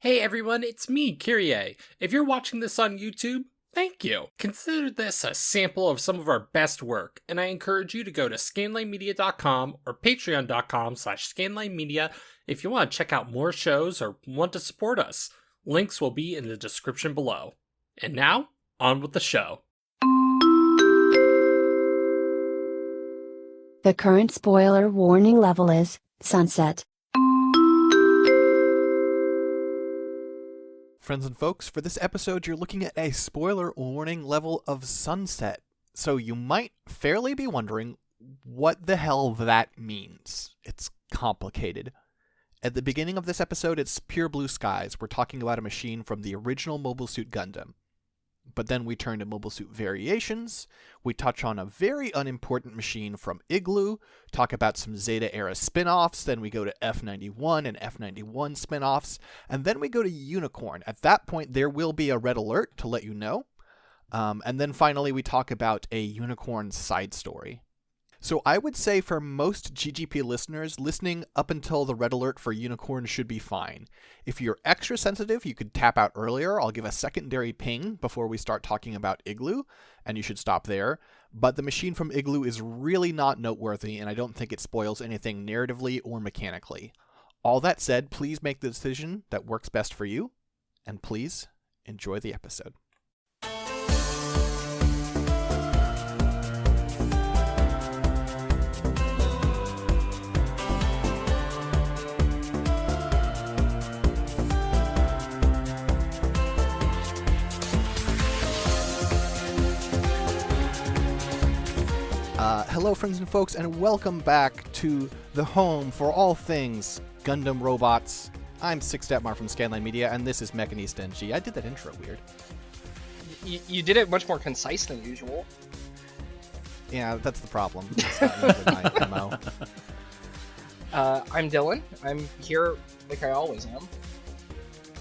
Hey everyone, it's me, Kyrie. If you're watching this on YouTube, thank you. Consider this a sample of some of our best work, and I encourage you to go to scanlinemedia.com or patreon.com/scanlinemedia if you want to check out more shows or want to support us. Links will be in the description below. And now, on with the show. The current spoiler warning level is Sunset. Friends and folks, for this episode you're looking at a spoiler warning level of Sunset. So you might fairly be wondering what the hell that means. It's complicated. At the beginning of this episode it's pure blue skies. We're talking about a machine from the original Mobile Suit Gundam. But then we turn to Mobile Suit Variations, we touch on a very unimportant machine from Igloo, talk about some Zeta-era spin-offs, then we go to F91 and F91 spin-offs, and then we go to Unicorn. At that point, there will be a red alert to let you know. And then finally, we talk about a Unicorn side story. So I would say for most GGP listeners, listening up until the red alert for Unicorn should be fine. If you're extra sensitive, you could tap out earlier. I'll give a secondary ping before we start talking about Igloo, and you should stop there. But the machine from Igloo is really not noteworthy, and I don't think it spoils anything narratively or mechanically. All that said, please make the decision that works best for you, and please enjoy the episode. Hello, friends and folks, and welcome back to the home for all things Gundam robots. I'm Six Detmar from Scanline Media, and this is Mechanista and G. I did that intro weird. You did it much more concise than usual. Yeah, that's the problem. It's not usually my MO. I'm Dylan. I'm here like I always am.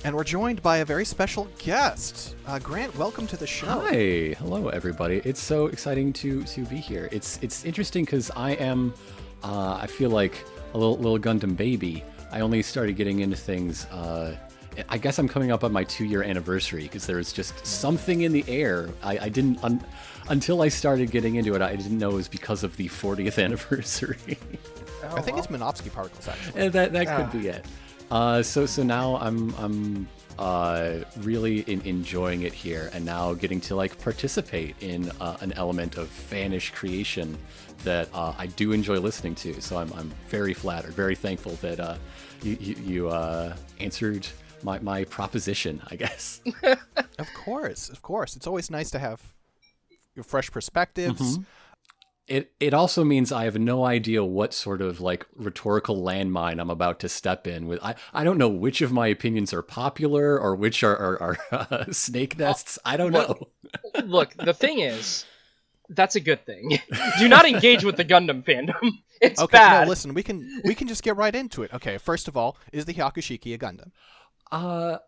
And we're joined by a very special guest. Grant, welcome to the show. Hi, hello everybody. It's so exciting to be here. It's interesting because I am, I feel like a little Gundam baby. I only started getting into things, I guess I'm coming up on my 2-year anniversary because there was just something in the air. I didn't, until I started getting into it, I didn't know it was because of the 40th anniversary. I think it's Minovsky particles, actually. And that could be it. So now I'm really enjoying it here, and now getting to like participate in an element of fanish creation that I do enjoy listening to. So I'm very flattered, very thankful that you answered my proposition, I guess. Of course. It's always nice to have fresh perspectives. Mm-hmm. It also means I have no idea what sort of like rhetorical landmine I'm about to step in with. I don't know which of my opinions are popular or which are snake nests. I don't know. Look, the thing is, that's a good thing. Do not engage with the Gundam fandom. It's okay, bad. No, listen, we can just get right into it. Okay, first of all, is the Hyakushiki a Gundam? I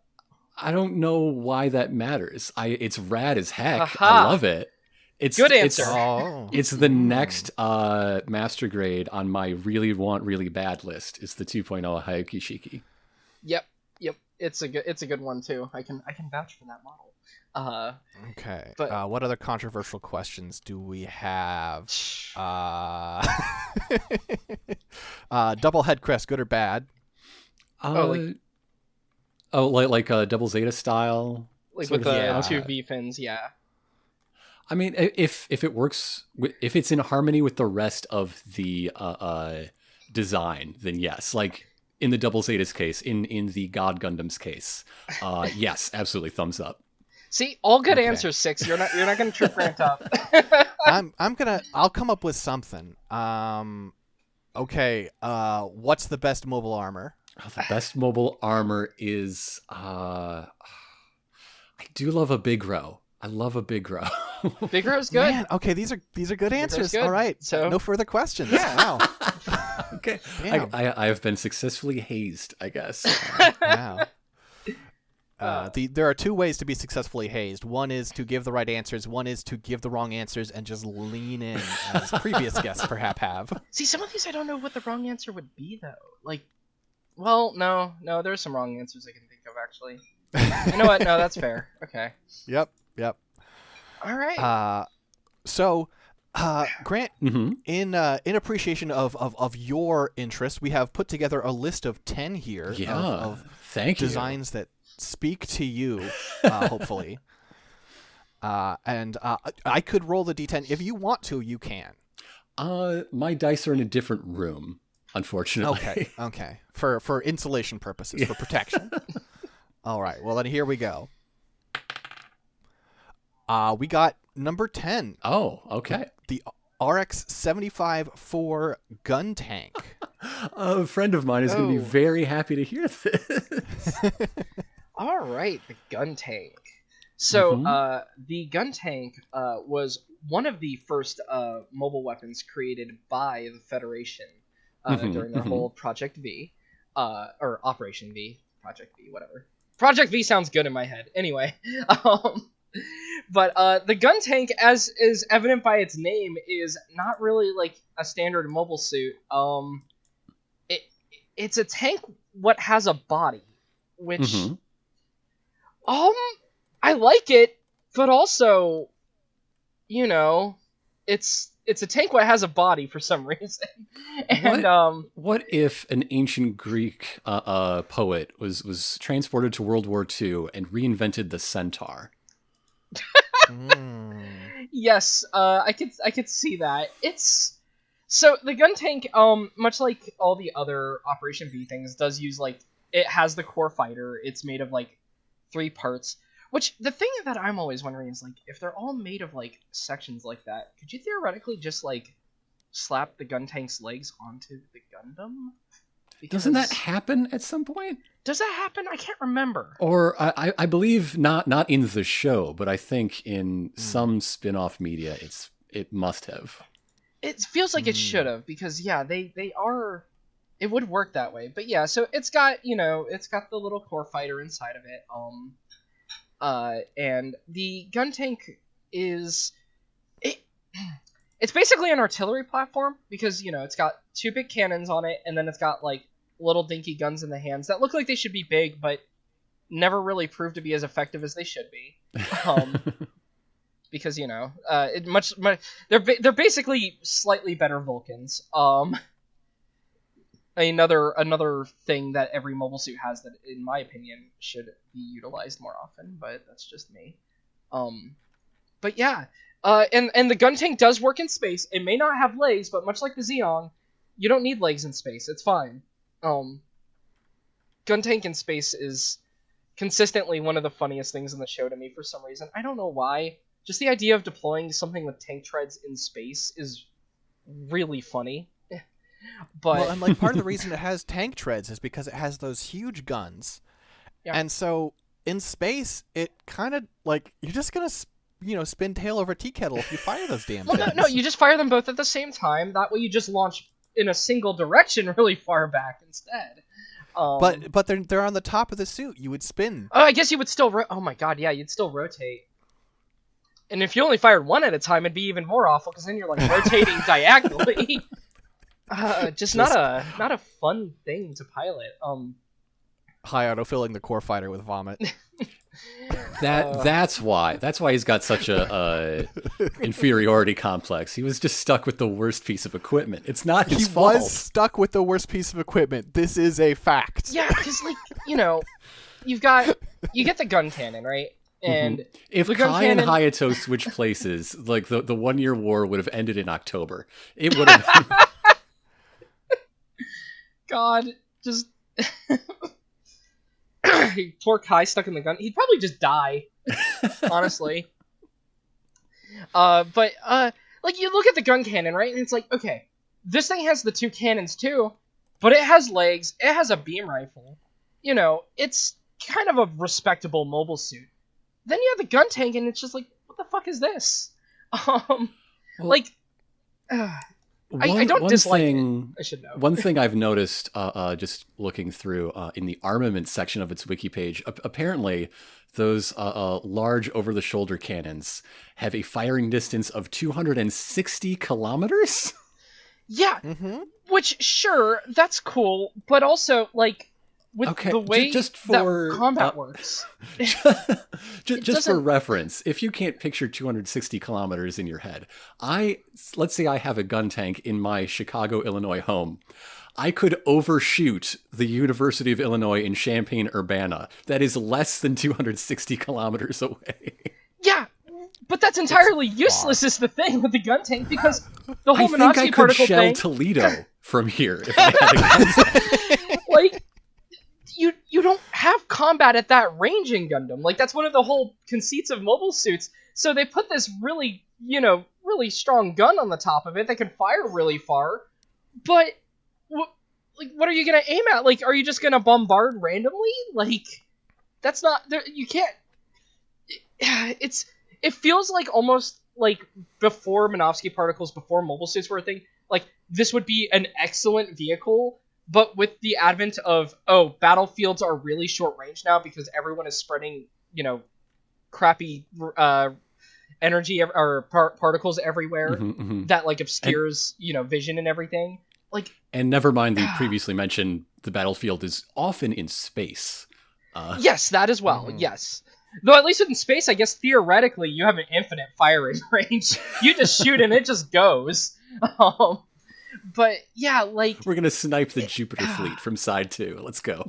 don't know why that matters. It's rad as heck. Aha. I love it. It's good answer. It's the next master grade on my really want really bad list. It's the 2.0 Hyakushiki. Yep. It's a good one too. I can vouch for that model. Okay. But what other controversial questions do we have? Double head crest, good or bad? Like double Zeta style, like sort with of, the yeah. 2 V fins, yeah. I mean, if it works, if it's in harmony with the rest of the design, then yes. Like in the Double Zeta's case, in the God Gundam's case, yes, absolutely, thumbs up. See, all good Okay. answers, Six. You're not gonna trip Grant up. I'll come up with something. Okay. What's the best mobile armor? Oh, the best mobile armor is I do love a big row. I love a big row. Big Row's good. Man, okay, these are good answers. good. All right. So- no further questions. Wow. Okay, Damn. I have been successfully hazed, I guess. Wow. There are two ways to be successfully hazed. One is to give the right answers. One is to give the wrong answers and just lean in, as previous guests perhaps have. See, some of these I don't know what the wrong answer would be, though. Like, well, no, there's some wrong answers I can think of, actually. You know what? No, that's fair. Okay. Yep. All right. So, Grant, in appreciation of your interest, we have put together a list of 10 here of thank you. designs that speak to you, hopefully. And I could roll the D10 if you want to. You can. My dice are in a different room, unfortunately. Okay. For insulation purposes, for protection. All right. Well, then here we go. We got number 10. Oh, okay. The RX-75-4 Guntank. A friend of mine is going to be very happy to hear this. All right, the Guntank. So, the Guntank was one of the first mobile weapons created by the Federation during their whole Project V, or Operation V, Project V, whatever. Project V sounds good in my head. Anyway, but the Guntank, as is evident by its name, is not really like a standard mobile suit. It's a tank what has a body, which I like it, but also, you know, it's a tank what has a body for some reason. And what if an ancient Greek poet was transported to World War II and reinvented the centaur? Yes, I could see that. So the Guntank, much like all the other Operation V things, does use it has the core fighter. It's made of 3 parts. Which, the thing that I'm always wondering is, if they're all made of, sections like that, could you theoretically just, slap the Guntank's legs onto the Gundam? Because... Doesn't that happen at some point? Does that happen? I can't remember. Or, I believe, not in the show, but I think in some spin-off media, it must have. It feels like it should have, because, yeah, they are... It would work that way. But, yeah, so it's got, it's got the little core fighter inside of it, and the Guntank is it's basically an artillery platform because it's got 2 big cannons on it, and then it's got little dinky guns in the hands that look like they should be big but never really prove to be as effective as they should be. Because they're basically slightly better Vulcans. Another thing that every mobile suit has that, in my opinion, should be utilized more often, but that's just me. But yeah, and the Guntank does work in space. It may not have legs, but much like the Zeong, you don't need legs in space. It's fine. Guntank in space is consistently one of the funniest things in the show to me for some reason. I don't know why. Just the idea of deploying something with tank treads in space is really funny. But and part of the reason it has tank treads is because it has those huge guns, and so in space it kind of you're just gonna spin tail over tea kettle if you fire those damn things. No, you just fire them both at the same time. That way you just launch in a single direction really far back instead. But they're on the top of the suit. You would spin. Oh, I guess you would still. Oh my god, yeah, you'd still rotate. And if you only fired one at a time, it'd be even more awful because then you're rotating diagonally. Just not a fun thing to pilot. Hayato filling the core fighter with vomit. That's why he's got such a inferiority complex. He was just stuck with the worst piece of equipment. It's not his fault. He was stuck with the worst piece of equipment. This is a fact. Yeah, because you get the gun cannon, right? And if Kai and Hayato switched places, the 1 year war would have ended in October. It would have. God, just poor Kai stuck in the gun. He'd probably just die, honestly. But you look at the gun cannon, right? And it's okay, this thing has the 2 cannons too, but it has legs. It has a beam rifle. It's kind of a respectable mobile suit. Then you have the Guntank, and it's just what the fuck is this? I don't dislike it. I should know. One thing I've noticed, just looking through in the armament section of its wiki page, apparently those large over-the-shoulder cannons have a firing distance of 260 kilometers? Yeah, which, sure, that's cool, but also, with Okay, the way just for that combat works. just for reference, if you can't picture 260 kilometers in your head, let's say I have a gun tank in my Chicago, Illinois home. I could overshoot the University of Illinois in Champaign-Urbana. That is less than 260 kilometers away. Yeah, but that's entirely useless is the thing with the gun tank, because the whole I think I Minotsky could particle shell thing... Toledo from here if I had a gun tank. Like, you don't have combat at that range in Gundam. Like, that's one of the whole conceits of mobile suits. So they put this really, really strong gun on the top of it that can fire really far, but... what are you gonna aim at? Like, are you just gonna bombard randomly? Like, that's not... You can't... It feels like almost like before Minovsky particles, before mobile suits were a thing, like, this would be an excellent vehicle, but with the advent of, battlefields are really short range now because everyone is spreading, crappy energy or particles everywhere that, like, obscures, vision and everything. Like, and never mind the previously mentioned, the battlefield is often in space. Yes, that as well. Yes. Though at least in space, I guess theoretically you have an infinite firing range. You just shoot and it just goes. But yeah, like, we're gonna snipe the Jupiter fleet from side 2. Let's go.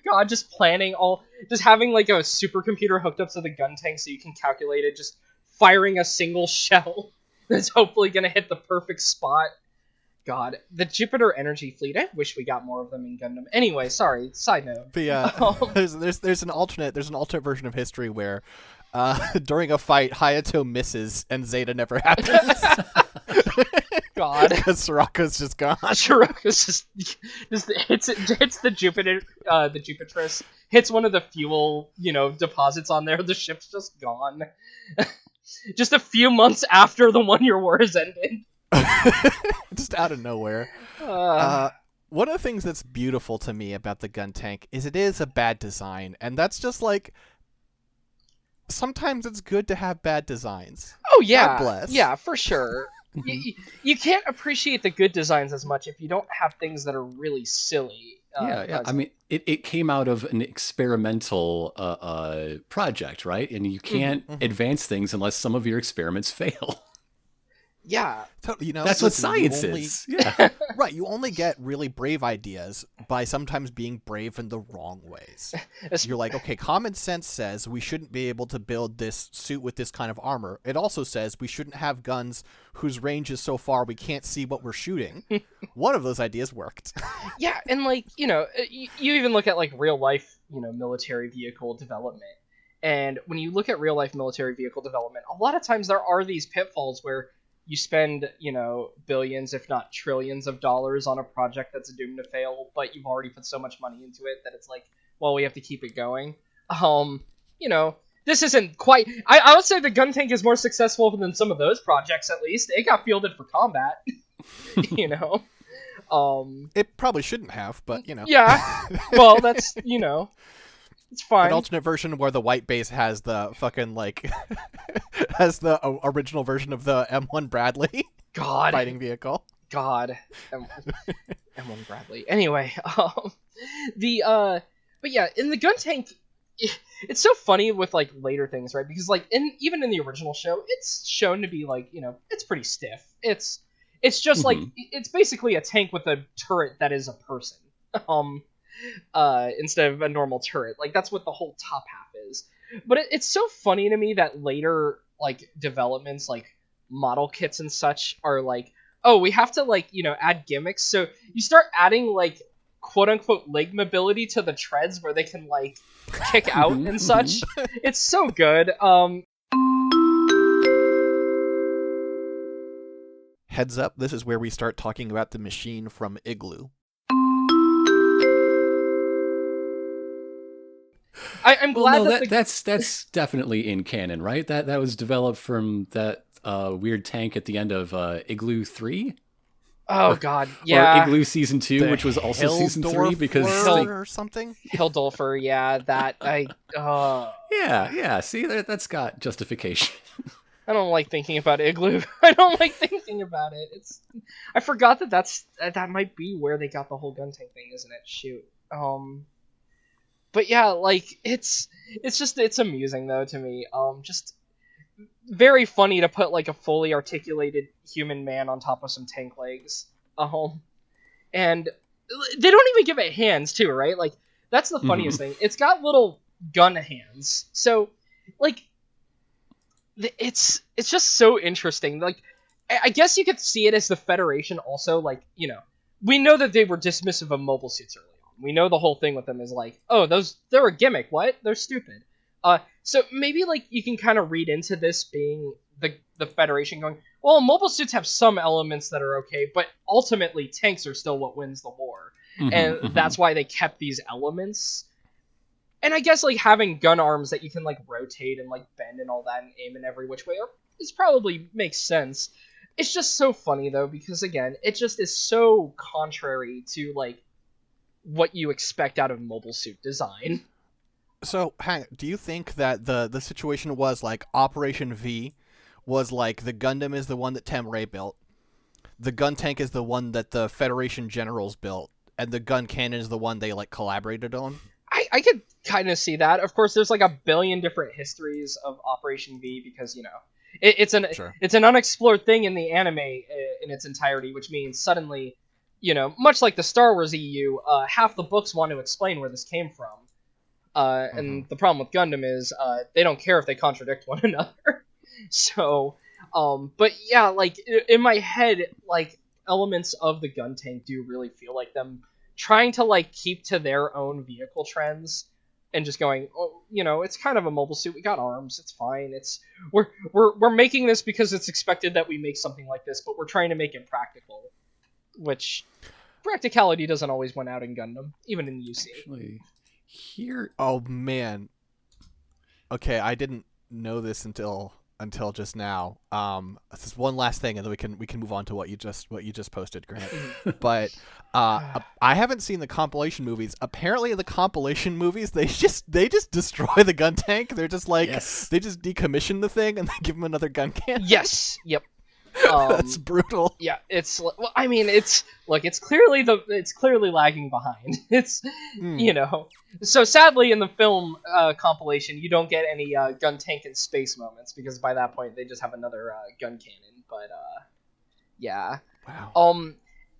God, just having like a supercomputer hooked up to the gun tank so you can calculate it, just firing a single shell that's hopefully gonna hit the perfect spot. God, the Jupiter energy fleet. I wish we got more of them in Gundam. Anyway, sorry. Side note. But yeah, there's an alternate version of history where, during a fight, Hayato misses and Zeta never happens. God, because Soraka's just gone. Soraka's just hits the Jupiter, the Jupiterus, hits one of the fuel, deposits on there. The ship's just gone. Just a few months after the 1-year war has ended. Just out of nowhere. One of the things that's beautiful to me about the gun tank is it is a bad design, and that's just like, sometimes it's good to have bad designs. Oh yeah, God bless. Yeah, for sure. You can't appreciate the good designs as much if you don't have things that are really silly. Yeah. I mean, it came out of an experimental project, right? And you can't advance things unless some of your experiments fail. Yeah. That's what science is. Yeah. Right, you only get really brave ideas by sometimes being brave in the wrong ways. You're like, okay, common sense says we shouldn't be able to build this suit with this kind of armor. It also says we shouldn't have guns whose range is so far we can't see what we're shooting. One of those ideas worked. Yeah, and like, you even look at like real life, military vehicle development. And when you look at real life military vehicle development, a lot of times there are these pitfalls where you spend, billions, if not trillions of dollars on a project that's doomed to fail, but you've already put so much money into it that it's like, well, we have to keep it going. This isn't quite... I would say the gun tank is more successful than some of those projects, at least. It got fielded for combat, It probably shouldn't have, but, Yeah, well, that's, it's fine. An alternate version where the white base has the fucking, like, has the original version of the M1 Bradley fighting vehicle. God. M1 Bradley. Anyway, but yeah, in the gun tank, it's so funny with, like, later things, right? Because, like, even in the original show, it's shown to be, like, it's pretty stiff. It's just, like, it's basically a tank with a turret that is a person. Instead of a normal turret. Like, that's what the whole top half is. But it's so funny to me that later, like, developments, like, model kits and such are like, oh, we have to, like, add gimmicks. So you start adding, like, quote-unquote leg mobility to the treads where they can, like, kick out and such. It's so good. Heads up, this is where we start talking about the machine from Igloo. I'm glad that's definitely in canon, right? That was developed from that weird tank at the end of Igloo 3. Oh God, yeah. Or Igloo Season 2, which was also Season 3 because or something. Hildolfer, yeah. That I. Yeah. See, that's got justification. I don't like thinking about Igloo. I don't like thinking about it. I forgot that might be where they got the whole Guntank thing, isn't it? Shoot. But yeah, like it's amusing though to me. Just very funny to put like a fully articulated human man on top of some tank legs. And they don't even give it hands too, right? Like that's the funniest thing. It's got little gun hands. So like it's just so interesting. Like I guess you could see it as the Federation also, like, you know, we know that they were dismissive of mobile suits early on. We know the whole thing with them is like, oh, they're a gimmick. What? They're stupid. So maybe like you can kind of read into this being the Federation going, well, mobile suits have some elements that are okay, but ultimately tanks are still what wins the war. And that's why they kept these elements. And I guess like having gun arms that you can like rotate and like bend and all that and aim in every which way is probably makes sense. It's just so funny though, because again, it just is so contrary to like what you expect out of mobile suit design. So, do you think that the situation was like Operation V was like the Gundam is the one that Temray built, the Guntank is the one that the Federation generals built, and the gun cannon is the one they like collaborated on? I could kind of see that. Of course, there's like a billion different histories of Operation V because, you know, it's an unexplored thing in the anime in its entirety, which means suddenly, you know, much like the Star Wars EU, half the books want to explain where this came from. And the problem with Gundam is they don't care if they contradict one another. So, but yeah, like in my head, like elements of the Guntank do really feel like them trying to like keep to their own vehicle trends and just going, oh, you know, it's kind of a mobile suit. We got arms. It's fine. We're making this because it's expected that we make something like this, but we're trying to make it practical, which practicality doesn't always win out in Gundam, even in the UC. Actually, here. Oh man. Okay, I didn't know this until just now. This is one last thing, and then we can move on to what you just posted, Grant. But I haven't seen the compilation movies. Apparently, the compilation movies they just destroy the Guntank. They're just like they just decommission the thing and they give them another gun cannon. Yes. Yep. That's brutal. Yeah, well, I mean, it's clearly lagging behind. It's you know, so sadly in the film compilation you don't get any Guntank in space moments because by that point they just have another gun cannon. But yeah. Wow.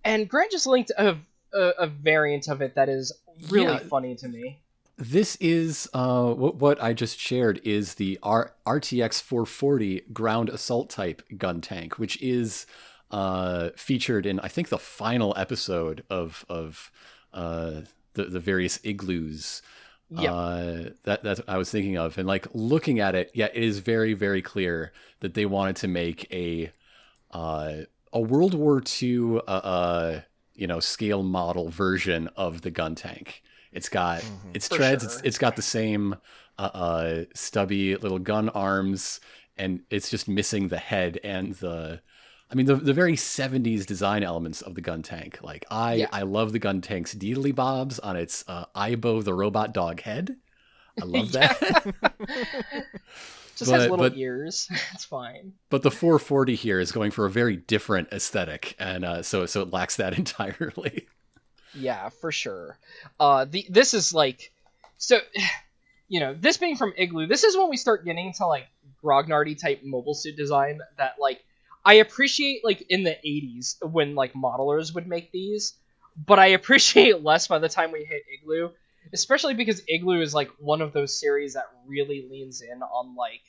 And Grant just linked a variant of it that is really funny to me. This is what I just shared is the RTX 440 ground assault type gun tank, which is featured in I think the final episode of the various igloos that I was thinking of, and like looking at it, it is very, very clear that they wanted to make a World War II scale model version of the gun tank. It's got its treads. Sure. It's got the same stubby little gun arms, and it's just missing the head and the very 70s design elements of the gun tank. Like I love the gun tank's deedly bobs on its Aibo the robot dog head. I love that. Just has little ears. It's fine. But the 440 here is going for a very different aesthetic, and so it lacks that entirely. Yeah, for sure. This is like, so, you know, this being from Igloo, this is when we start getting to like grognardy type mobile suit design that like I appreciate like in the 80s when like modelers would make these, but I appreciate less by the time we hit Igloo, especially because Igloo is like one of those series that really leans in on like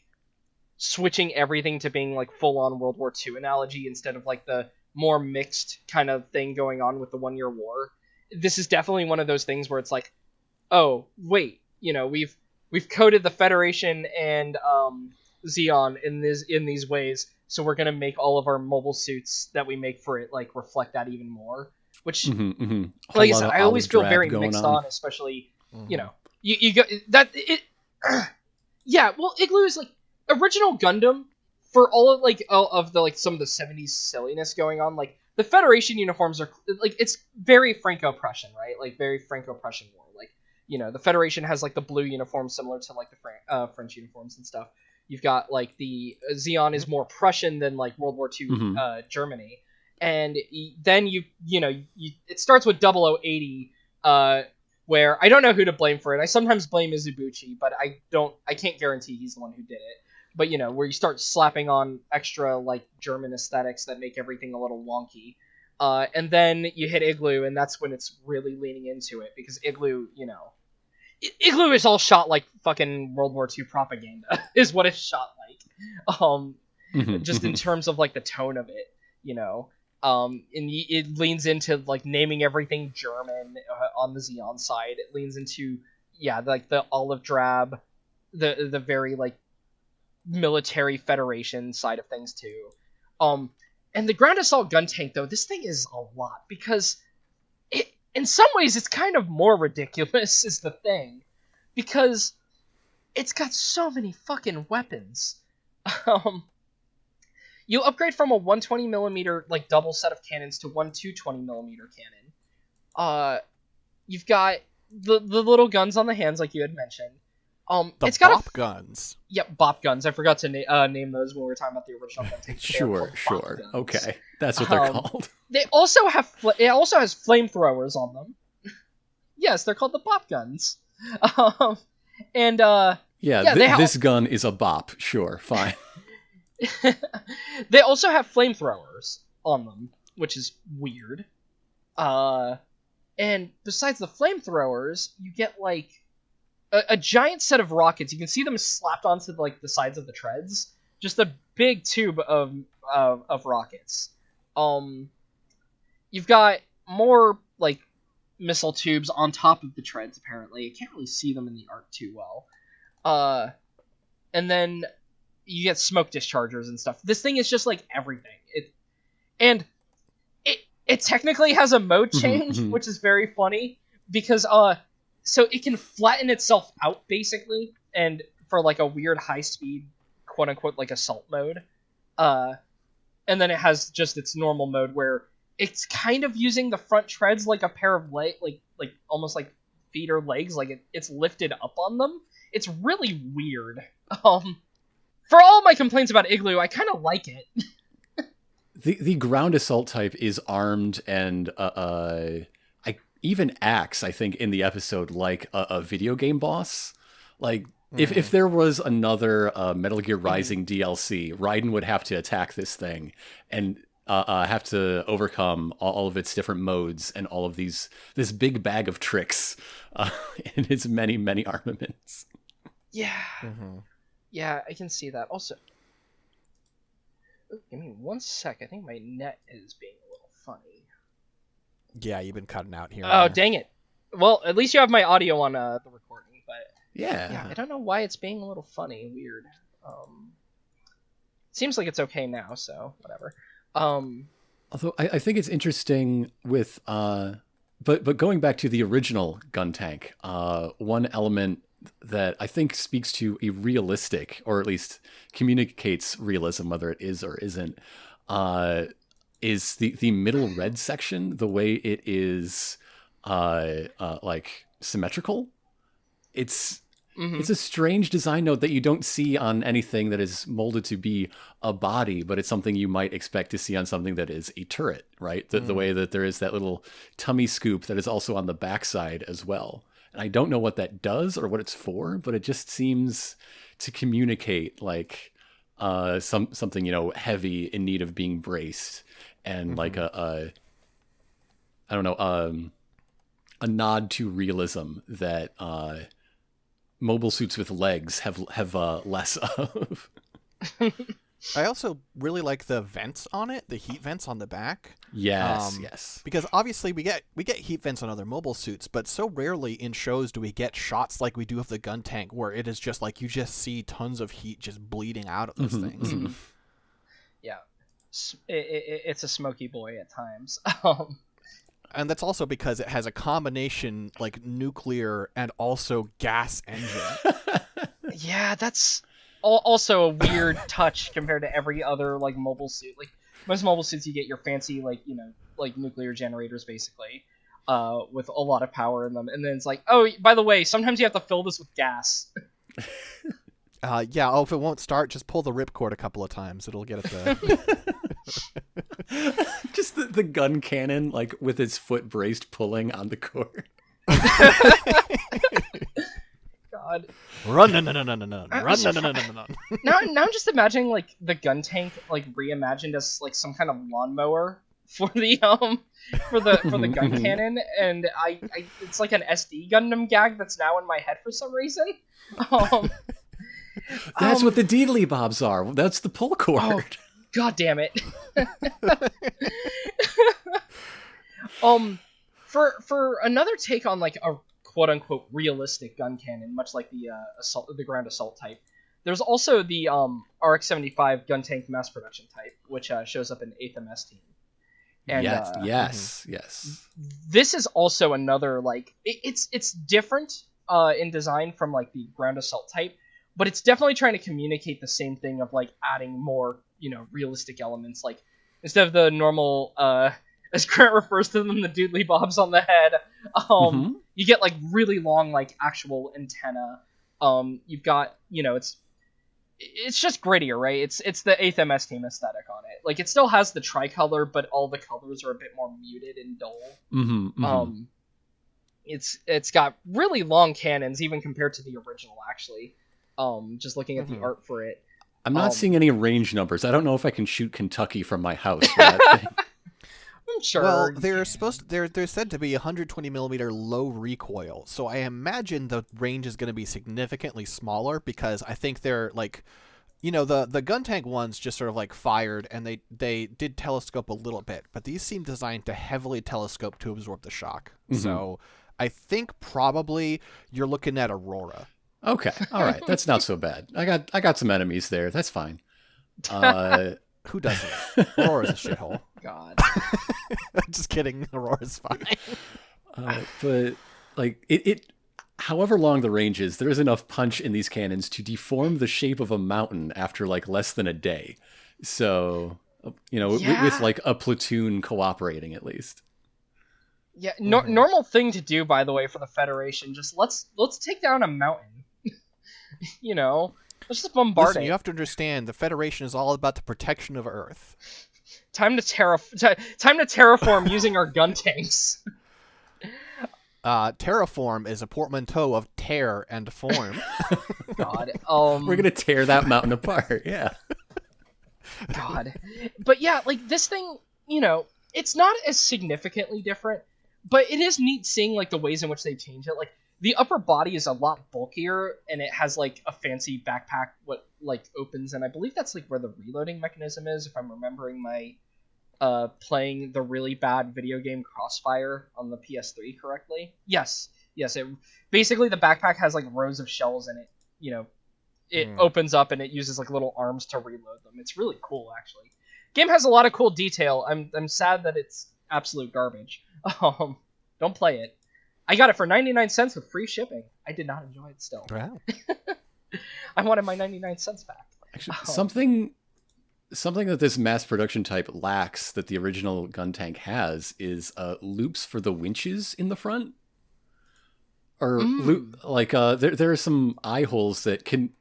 switching everything to being like full on World War II analogy instead of like the more mixed kind of thing going on with the 1 year war. This is definitely one of those things where it's like, oh wait, you know, we've coded the Federation and Xeon in these ways, so we're gonna make all of our mobile suits that we make for it like reflect that even more. Which, like I said, I always feel very mixed on, especially you know, you go that it. Yeah, well, Igloo is like original Gundam for all of the like some of the 70s silliness going on, like. The Federation uniforms are, like, it's very Franco-Prussian, right? Like, very Franco-Prussian war. Like, you know, the Federation has, like, the blue uniforms similar to, like, the French uniforms and stuff. You've got like the Xeon is more Prussian than like World War II Germany, and then it starts with 0080, where I don't know who to blame for it. I sometimes blame Izubuchi, but I can't guarantee he's the one who did it. But where you start slapping on extra like German aesthetics that make everything a little wonky. And then you hit Igloo, and that's when it's really leaning into it, because Igloo, Igloo is all shot like fucking World War II propaganda, is what it's shot like. Just in terms of like the tone of it, and it leans into like naming everything German on the Xeon side. It leans into like the olive drab, the very like military Federation side of things too. And the ground assault gun tank, though, this thing is a lot, because in some ways it's kind of more ridiculous is the thing, because it's got so many fucking weapons. You upgrade from a 120mm like double set of cannons to one 220mm cannon. You've got the little guns on the hands, like you had mentioned. It's got bop guns. Yep, bop guns. I forgot to name those when we were talking about the original gun tank. Sure. Okay, that's what they're called. They also have it also has flamethrowers on them. Yes, they're called the bop guns. This gun is a bop. Sure, fine. They also have flamethrowers on them, which is weird. And besides the flamethrowers, you get like a giant set of rockets. You can see them slapped onto like the sides of the treads. Just a big tube of rockets. You've got more like missile tubes on top of the treads. Apparently, you can't really see them in the art too well. And then you get smoke dischargers and stuff. This thing is just like everything. It technically has a mode change, which is very funny, because so it can flatten itself out basically, and for like a weird high speed, quote unquote, like assault mode. And then it has just its normal mode where it's kind of using the front treads like a pair of like almost like feet or legs, like it's lifted up on them. It's really weird. For all my complaints about Igloo, I kind of like it. The ground assault type is armed and even acts, I think, in the episode like a video game boss. Like if there was another Metal Gear Rising DLC, Raiden would have to attack this thing and have to overcome all of its different modes and all of this big bag of tricks in its many armaments. Yeah. Yeah, I can see that. Also, give me 1 sec. I think my net is being a little funny. Yeah, you've been cutting out here. Oh, dang it. Well, at least you have my audio on the recording, but yeah, I don't know why it's being a little funny, weird. Seems like it's okay now, so whatever. Although I think it's interesting with but going back to the original Guntank, one element that I think speaks to a realistic, or at least communicates realism, whether it is or isn't, is the middle red section, the way it is like symmetrical. It's a strange design note that you don't see on anything that is molded to be a body, but it's something you might expect to see on something that is a turret, right? The way that there is that little tummy scoop that is also on the backside as well. And I don't know what that does or what it's for, but it just seems to communicate like something, heavy in need of being braced, and like a nod to realism that mobile suits with legs have less of. I also really like the vents on it, the heat vents on the back. Yes. Because obviously we get heat vents on other mobile suits, but so rarely in shows do we get shots like we do of the gun tank, where it is just like you just see tons of heat just bleeding out of those things. Yeah, it's a smoky boy at times. And that's also because it has a combination like nuclear and also gas engine. Yeah, that's also a weird touch compared to every other like mobile suit. Like most mobile suits, you get your fancy like nuclear generators basically, with a lot of power in them, and then it's like, oh, by the way, sometimes you have to fill this with gas. Yeah. Oh, if it won't start, just pull the ripcord a couple of times. It'll get it to. Just the gun cannon, like with its foot braced, pulling on the cord. God. Run, no. Run, no. Now I'm just imagining like the gun tank like reimagined as like some kind of lawnmower for the gun cannon, and I it's like an SD Gundam gag that's now in my head for some reason. That's what the deedly bobs are. That's the pull cord. Oh, God damn it. For another take on like a quote unquote realistic gun cannon, much like the ground assault type, there's also the RX-75 Guntank mass production type, which shows up in 8th MS team. And, yes. This is also another like it's different in design from like the ground assault type, but it's definitely trying to communicate the same thing of like adding more realistic elements. Like instead of the normal as Grant refers to them, the doodly bobs on the head, you get like really long like actual antenna. You've got it's just grittier, right? It's the 8th MS team aesthetic on it. Like it still has the tricolor, but all the colors are a bit more muted and dull. It's got really long cannons, even compared to the original. Actually, just looking at the art for it, I'm not seeing any range numbers. I don't know if I can shoot Kentucky from my house for that thing. I'm sure. Well, they're said to be 120 millimeter low recoil, so I imagine the range is going to be significantly smaller because I think they're like, the Guntank ones just sort of like fired and they did telescope a little bit, but these seem designed to heavily telescope to absorb the shock. So I think probably you're looking at Aurora. Okay, all right, that's not so bad. I got some enemies there. That's fine. Who doesn't? Aurora's a shithole. God. Just kidding. Aurora's fine. But like it, however long the range is, there is enough punch in these cannons to deform the shape of a mountain after like less than a day. So, with like a platoon cooperating at least. Yeah, normal thing to do, by the way, for the Federation. Just let's take down a mountain. Let's just bombard it. You have to understand, the Federation is all about the protection of Earth. Time to terraform using our gun tanks. Terraform is a portmanteau of tear and form. God, we're gonna tear that mountain apart. Yeah. God, but yeah, like this thing, it's not as significantly different, but it is neat seeing like the ways in which they change it. Like the upper body is a lot bulkier, and it has like a fancy backpack what like opens, and I believe that's like where the reloading mechanism is, if I'm remembering my playing the really bad video game Crossfire on the PS3 correctly. Yes. It basically the backpack has like rows of shells in it. It opens up and it uses like little arms to reload them. It's really cool, actually. Game has a lot of cool detail. I'm sad that it's absolute garbage. Don't play it. I got it for 99 cents with free shipping. I did not enjoy it still. Wow. I wanted my 99 cents back. Actually, something that this mass production type lacks that the original Guntank has is loops for the winches in the front. Or there are some eye holes that can,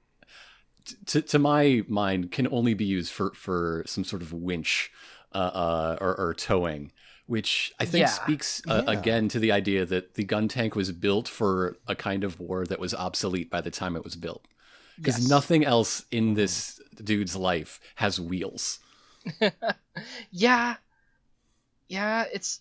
to my mind, can only be used for some sort of winch or towing. Which I think speaks again to the idea that the Guntank was built for a kind of war that was obsolete by the time it was built. Because nothing else in this dude's life has wheels. Yeah, it's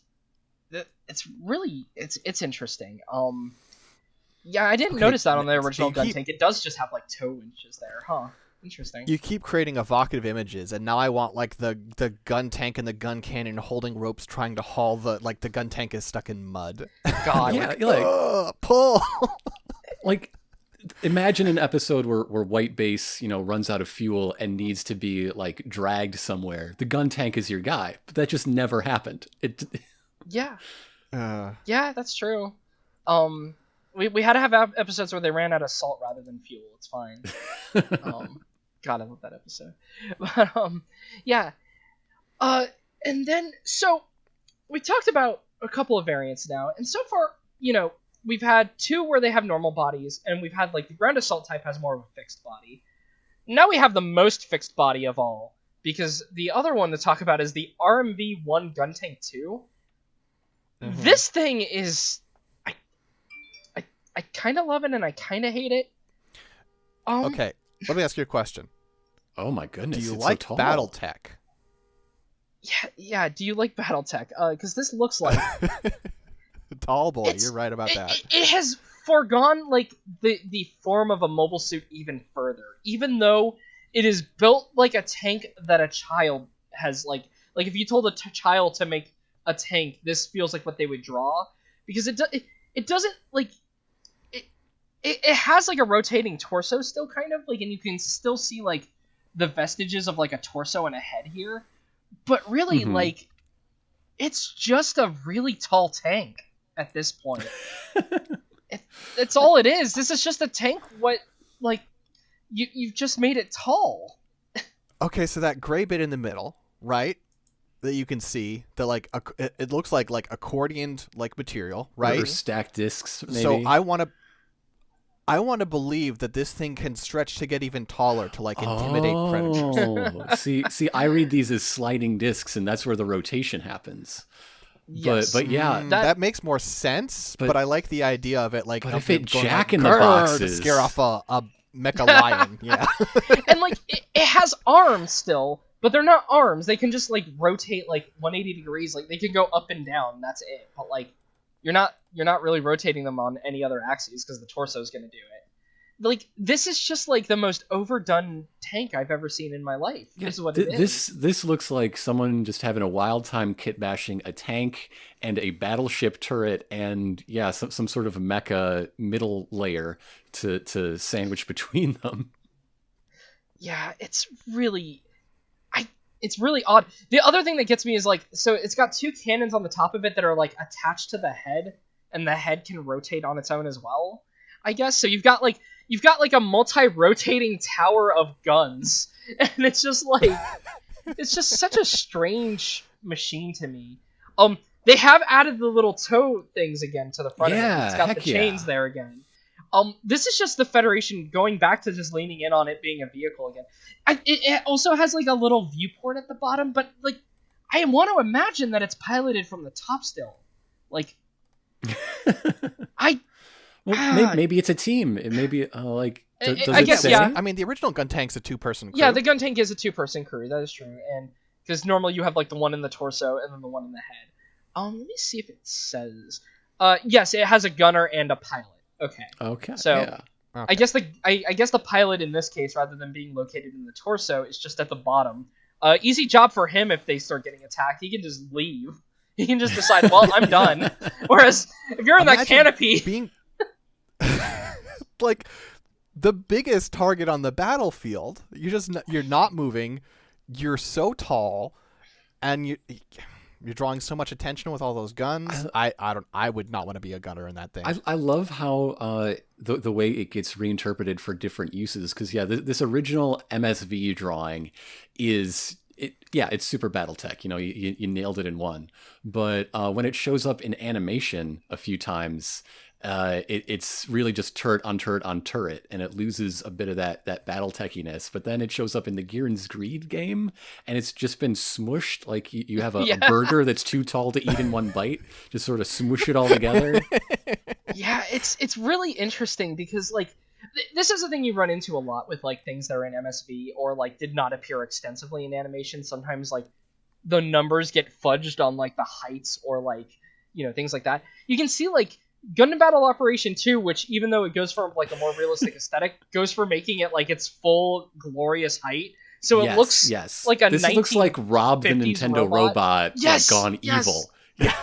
really interesting. I didn't notice that on the original Guntank. It does just have like tow winches there, huh? Interesting. You keep creating evocative images, and now I want like the Guntank and the gun cannon holding ropes, trying to haul the gun tank is stuck in mud. God, pull. Like, imagine an episode where White Base, runs out of fuel and needs to be like dragged somewhere. The Guntank is your guy, but that just never happened. Yeah, that's true. We had to have episodes where they ran out of salt rather than fuel. It's fine. God, I love that episode. But and then so we talked about a couple of variants now, and so far, we've had 2 where they have normal bodies, and we've had, like, the ground assault type has more of a fixed body. Now we have the most fixed body of all, because the other one to talk about is the RMV-1 Guntank II. Mm-hmm. This thing is... I kind of love it and I kind of hate it. Okay, let me ask you a question. Oh my goodness! Do you it's like so tall. BattleTech? Yeah. Do you like BattleTech? Because this looks like Tall boy, you're right about that. It has foregone like the form of a mobile suit even further, even though it is built like a tank that a child has like if you told a child to make a tank, this feels like what they would draw, because it doesn't like it has like a rotating torso still, kind of like, and you can still see like the vestiges of like a torso and a head here, but really like it's just a really tall tank at this point. It's all it is. This is just a tank. What, like, you've just made it tall. Okay, so that gray bit in the middle, right? That you can see, that like it looks like accordioned like material, right? Or stacked discs, maybe. So I want to believe that this thing can stretch to get even taller to like intimidate predators. see, I read these as sliding discs, and that's where the rotation happens. Yes. But yeah, that makes more sense. But I like the idea of it, like, but of if it going Jack like, in the "Grr," boxes to scare off a mecha lion, yeah. And like it has arms still, but they're not arms. They can just like rotate like 180 degrees. Like they can go up and down. That's it. But like you're not really rotating them on any other axes, because the torso is going to do it. Like, this is just like the most overdone tank I've ever seen in my life. Yeah, is what it is. This looks like someone just having a wild time kit bashing a tank and a battleship turret and some sort of a mecha middle layer to sandwich between them. Yeah, it's really odd. The other thing that gets me is like, so it's got 2 cannons on the top of it that are like attached to the head, and the head can rotate on its own as well, I guess. So you've got like a multi-rotating tower of guns, and it's just like it's just such a strange machine to me. They have added the little toe things again to the front of it. It's got the chains there again. This is just the Federation going back to just leaning in on it being a vehicle again. It also has like a little viewport at the bottom, but like I want to imagine that it's piloted from the top still. Like maybe it's a team. It may be like. Does I guess, say? yeah. I mean, the original Guntank's a 2-person crew. Yeah, the Guntank is a 2-person crew. That is true, and because normally you have like the one in the torso and then the one in the head. Let me see if it says. Yes, it has a gunner and a pilot. Okay. So yeah. Okay. I guess the pilot in this case, rather than being located in the torso, is just at the bottom. Easy job for him if they start getting attacked. He can just leave. He can just decide, well, I'm done. Whereas if you're in that canopy, being like the biggest target on the battlefield, you're not moving. You're so tall, and you're drawing so much attention with all those guns. I would not want to be a gunner in that thing. I love how the way it gets reinterpreted for different uses, because this original MSV drawing is it's super BattleTech. You nailed it in one. But when it shows up in animation a few times, it's really just turret on turret on turret, and it loses a bit of that BattleTechiness. But then it shows up in the Gihren's Greed game, and it's just been smushed. Like you have a burger that's too tall to eat in one bite, just sort of smoosh it all together. Yeah, it's really interesting, because like this is a thing you run into a lot with like things that are in MSV or like did not appear extensively in animation. Sometimes like the numbers get fudged on like the heights or like things like that. You can see like Gundam Battle Operation 2, which even though it goes for like a more realistic aesthetic, goes for making it like its full glorious height. So it looks like a this looks like Rob the Nintendo robot gone evil. Yeah.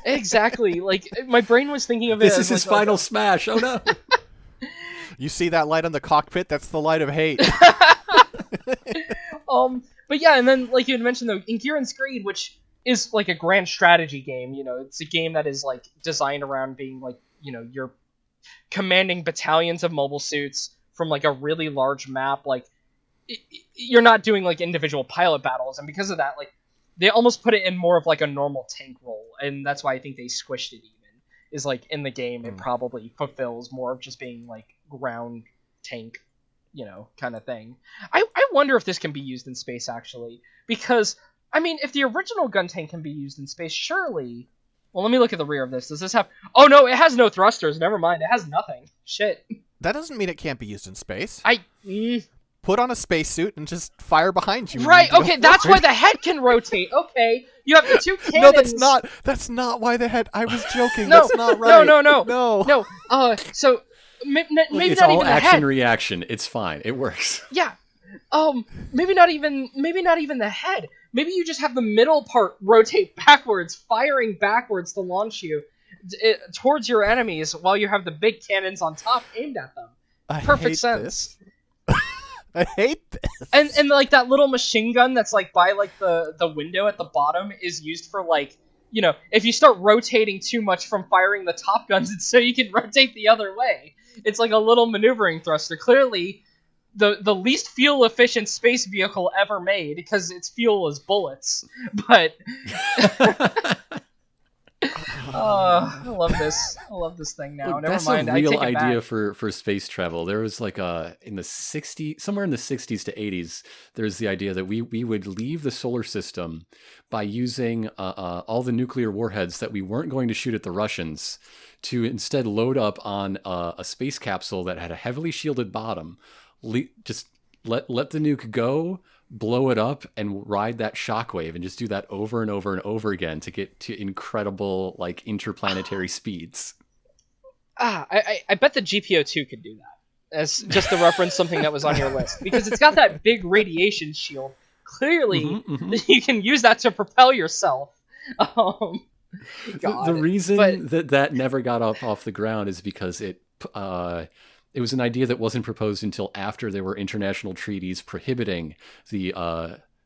Exactly. Like my brain was thinking of it. This is his final smash. Oh no. You see that light on the cockpit? That's the light of hate. But yeah, and then like you had mentioned though, in Gihren's Greed, which is like a grand strategy game, it's a game that is like designed around being like, you're commanding battalions of mobile suits from like a really large map. Like you're not doing like individual pilot battles, and because of that, like they almost put it in more of like a normal tank role, and that's why I think they squished it even. is like in the game, it probably fulfills more of just being like ground tank, kind of thing. I wonder if this can be used in space actually, because I mean, if the original Guntank can be used in space, surely. Well, let me look at the rear of this. Does this have? Oh no, it has no thrusters. Never mind, it has nothing. Shit. That doesn't mean it can't be used in space. Put on a spacesuit and just fire behind you. Right. Okay, that's why the head can rotate. Okay, you have the two cannons. No, that's not why the head. I was joking. That's not right. No. So maybe it's not all even the action head. reaction. It's fine. It works. Yeah. Maybe not even the head. Maybe you just have the middle part rotate backwards, firing backwards to launch you towards your enemies, while you have the big cannons on top aimed at them. Perfect sense. I hate this. And like that little machine gun that's like by like the window at the bottom is used for like, if you start rotating too much from firing the top guns, it's so you can rotate the other way. It's like a little maneuvering thruster. Clearly the least fuel efficient space vehicle ever made, because its fuel is bullets. But I love this. I love this thing now. Look, Never that's mind. a real I take it idea back. for space travel. There was like in the 60s, somewhere in the 60s to 80s, there's the idea that we would leave the solar system by using all the nuclear warheads that we weren't going to shoot at the Russians to instead load up on a space capsule that had a heavily shielded bottom. Just let the nuke go, blow it up, and ride that shockwave, and just do that over and over and over again to get to incredible like interplanetary speeds. I bet the GPO2 could do that, as just to reference something that was on your list, because it's got that big radiation shield. Clearly, you can use that to propel yourself. The reason that never got off the ground is because it was an idea that wasn't proposed until after there were international treaties prohibiting the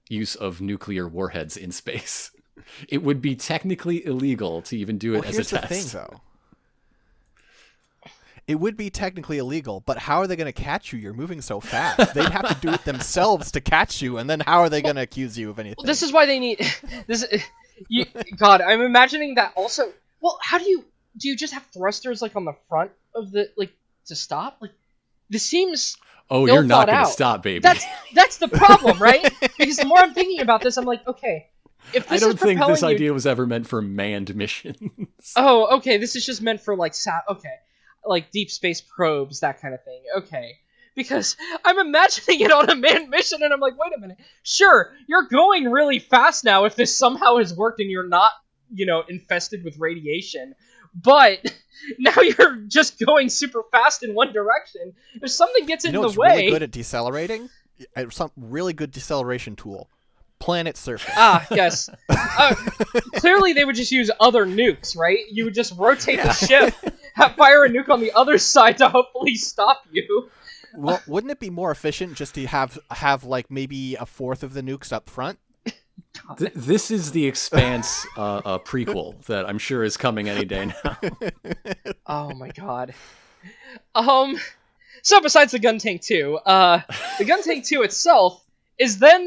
use of nuclear warheads in space. It would be technically illegal to even do it as a test. Here's the thing, though. It would be technically illegal, but how are they going to catch you? You're moving so fast. They'd have to do it themselves to catch you, and then how are they going to accuse you of anything? Well, this is why they need this. God, I'm imagining that also. Well, how do you just have thrusters like on the front of the to stop? Like, this seems. Oh, you're not going to stop, baby. That's the problem, right? Because the more I'm thinking about this, I'm like, okay, if this I don't think this you... idea was ever meant for manned missions. Oh, okay, this is just meant for like deep space probes, that kind of thing. Okay, because I'm imagining it on a manned mission, and I'm like, wait a minute. Sure, you're going really fast now if this somehow has worked and you're not, infested with radiation. But now you're just going super fast in one direction. If something gets in the way... really good at decelerating? Some really good deceleration tool. Planet surface. Yes. Clearly they would just use other nukes, right? You would just rotate the ship, fire a nuke on the other side to hopefully stop you. Well, wouldn't it be more efficient just to have like maybe a fourth of the nukes up front? This is the Expanse prequel that I'm sure is coming any day now. Oh my god. So besides the Guntank II, the Guntank II itself is then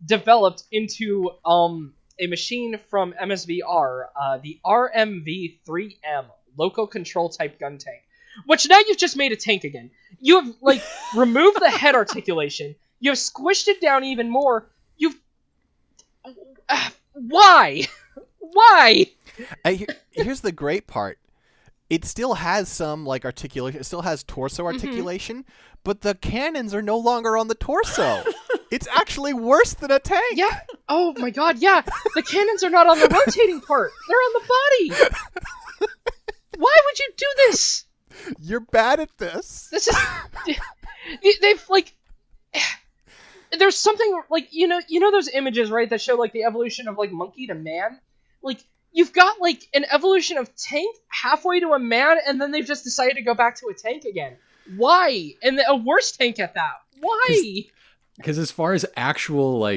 developed into a machine from MSVR, the RMV-3M local control type Guntank, which now you've just made a tank again. You have removed the head articulation. You have squished it down even more. You've why? Here's the great part. It still has some articulation. It still has torso articulation, but the cannons are no longer on the torso. It's actually worse than a tank. Yeah. Oh my god. Yeah. The cannons are not on the rotating part. They're on the body. Why would you do this? You're bad at this. This is. They've There's something you know those images, right, that show the evolution of monkey to man. You've got an evolution of tank halfway to a man, and then they've just decided to go back to a tank again. Why? And a worse tank at that. Why? Because as far as actual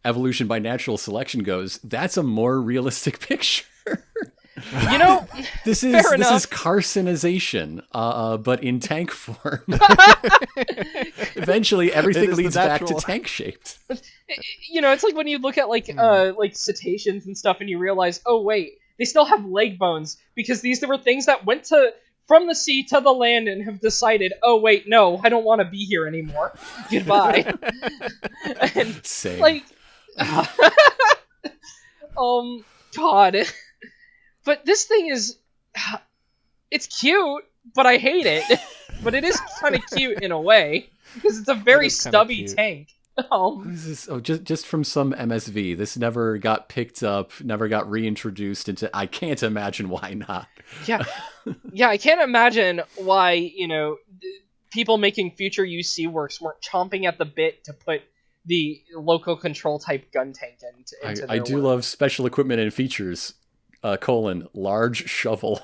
evolution by natural selection goes, that's a more realistic picture. This is carcinization, but in tank form. Eventually, everything leads back to tank shaped. It's like when you look at cetaceans and stuff, and you realize, oh wait, They still have leg bones because these were things that went from the sea to the land and have decided, oh wait, no, I don't want to be here anymore. Goodbye. And Same. like, God. But this thing is, it's cute, but I hate it. But it is kind of cute in a way because it's a very stubby tank. Just from some MSV. This never got picked up, never got reintroduced into. I can't imagine why not. Yeah, I can't imagine why people making future UC works weren't chomping at the bit to put the local control type gun tank into I do love special equipment and features. Large shovel.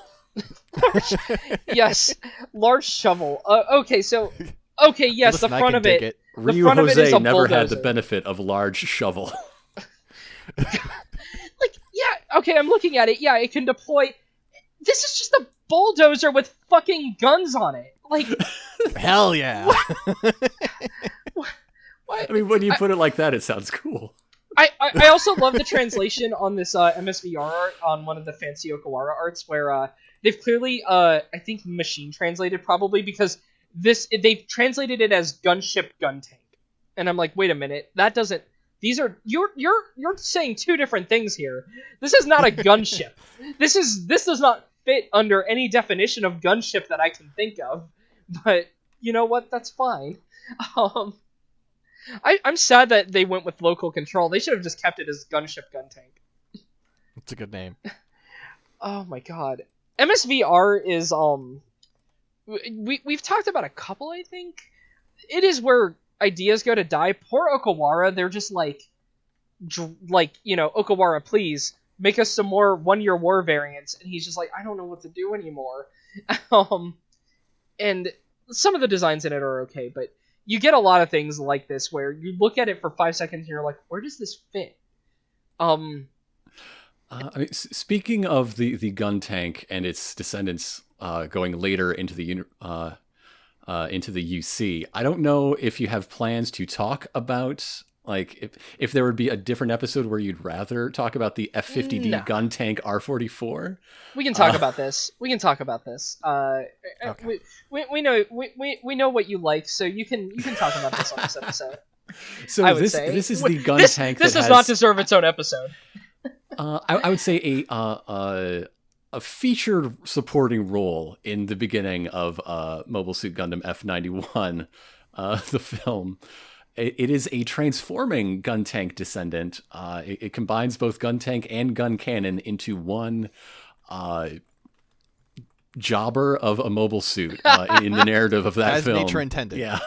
Yes, large shovel. Yes, Listen, the front of it. Ryu Jose never had the benefit of large shovel. I'm looking at it. Yeah, it can deploy. This is just a bulldozer with fucking guns on it. Like, hell yeah. What? I mean, when you put it like that, it sounds cool. I also love the translation on this MSVR art, on one of the fancy Okawara arts, where they've clearly, I think, machine translated probably, because they've translated it as gunship gun tank. And I'm like, wait a minute, that doesn't... You're saying two different things here. This is not a gunship. This does not fit under any definition of gunship that I can think of. But you know what? That's fine. I'm sad that they went with local control. They should have just kept it as gunship gun tank. It's a good name. Oh my god. MSVR is we've talked about a couple, I think. It is where ideas go to die. Poor Okawara, they're just like Okawara, please make us some more 1 Year War variants, and he's just like, I don't know what to do anymore. And some of the designs in it are okay, but you get a lot of things like this where you look at it for 5 seconds and you're like, where does this fit? I mean, speaking of the gun tank and its descendants going later into the UC, I don't know if you have plans to talk about, like, if there would be a different episode where you'd rather talk about the F-50D gun tank R-44. We can talk about this. We can talk about this. Okay. We know what you like, so you can talk about this on this episode. So this is the gun tank. This does not deserve its own episode. I would say a featured supporting role in the beginning of Mobile Suit Gundam F91, the film. It is a transforming gun tank descendant. It combines both gun tank and gun cannon into one jobber of a mobile suit in the narrative of that film. As nature intended. Yeah.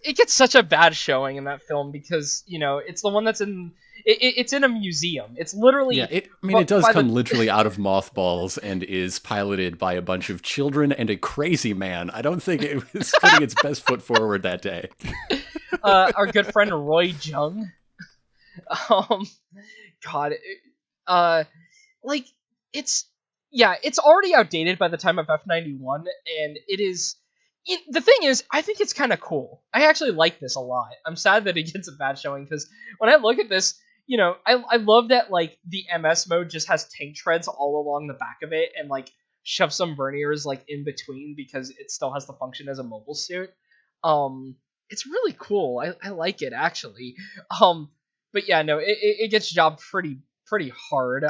It gets such a bad showing in that film because, it's the one that's in... It's in a museum. It's literally... Yeah, it does come literally out of mothballs and is piloted by a bunch of children and a crazy man. I don't think it was putting its best foot forward that day. Our good friend Roy Jung. God. It's already outdated by the time of F91, and it is... The thing is, I think it's kind of cool. I actually like this a lot. I'm sad that it gets a bad showing, because when I look at this, I love that, like, the MS mode just has tank treads all along the back of it, and, like, shove some verniers, like, in between, because it still has the function as a mobile suit. It's really cool. I like it, actually. But yeah, no, it gets jobbed pretty hard.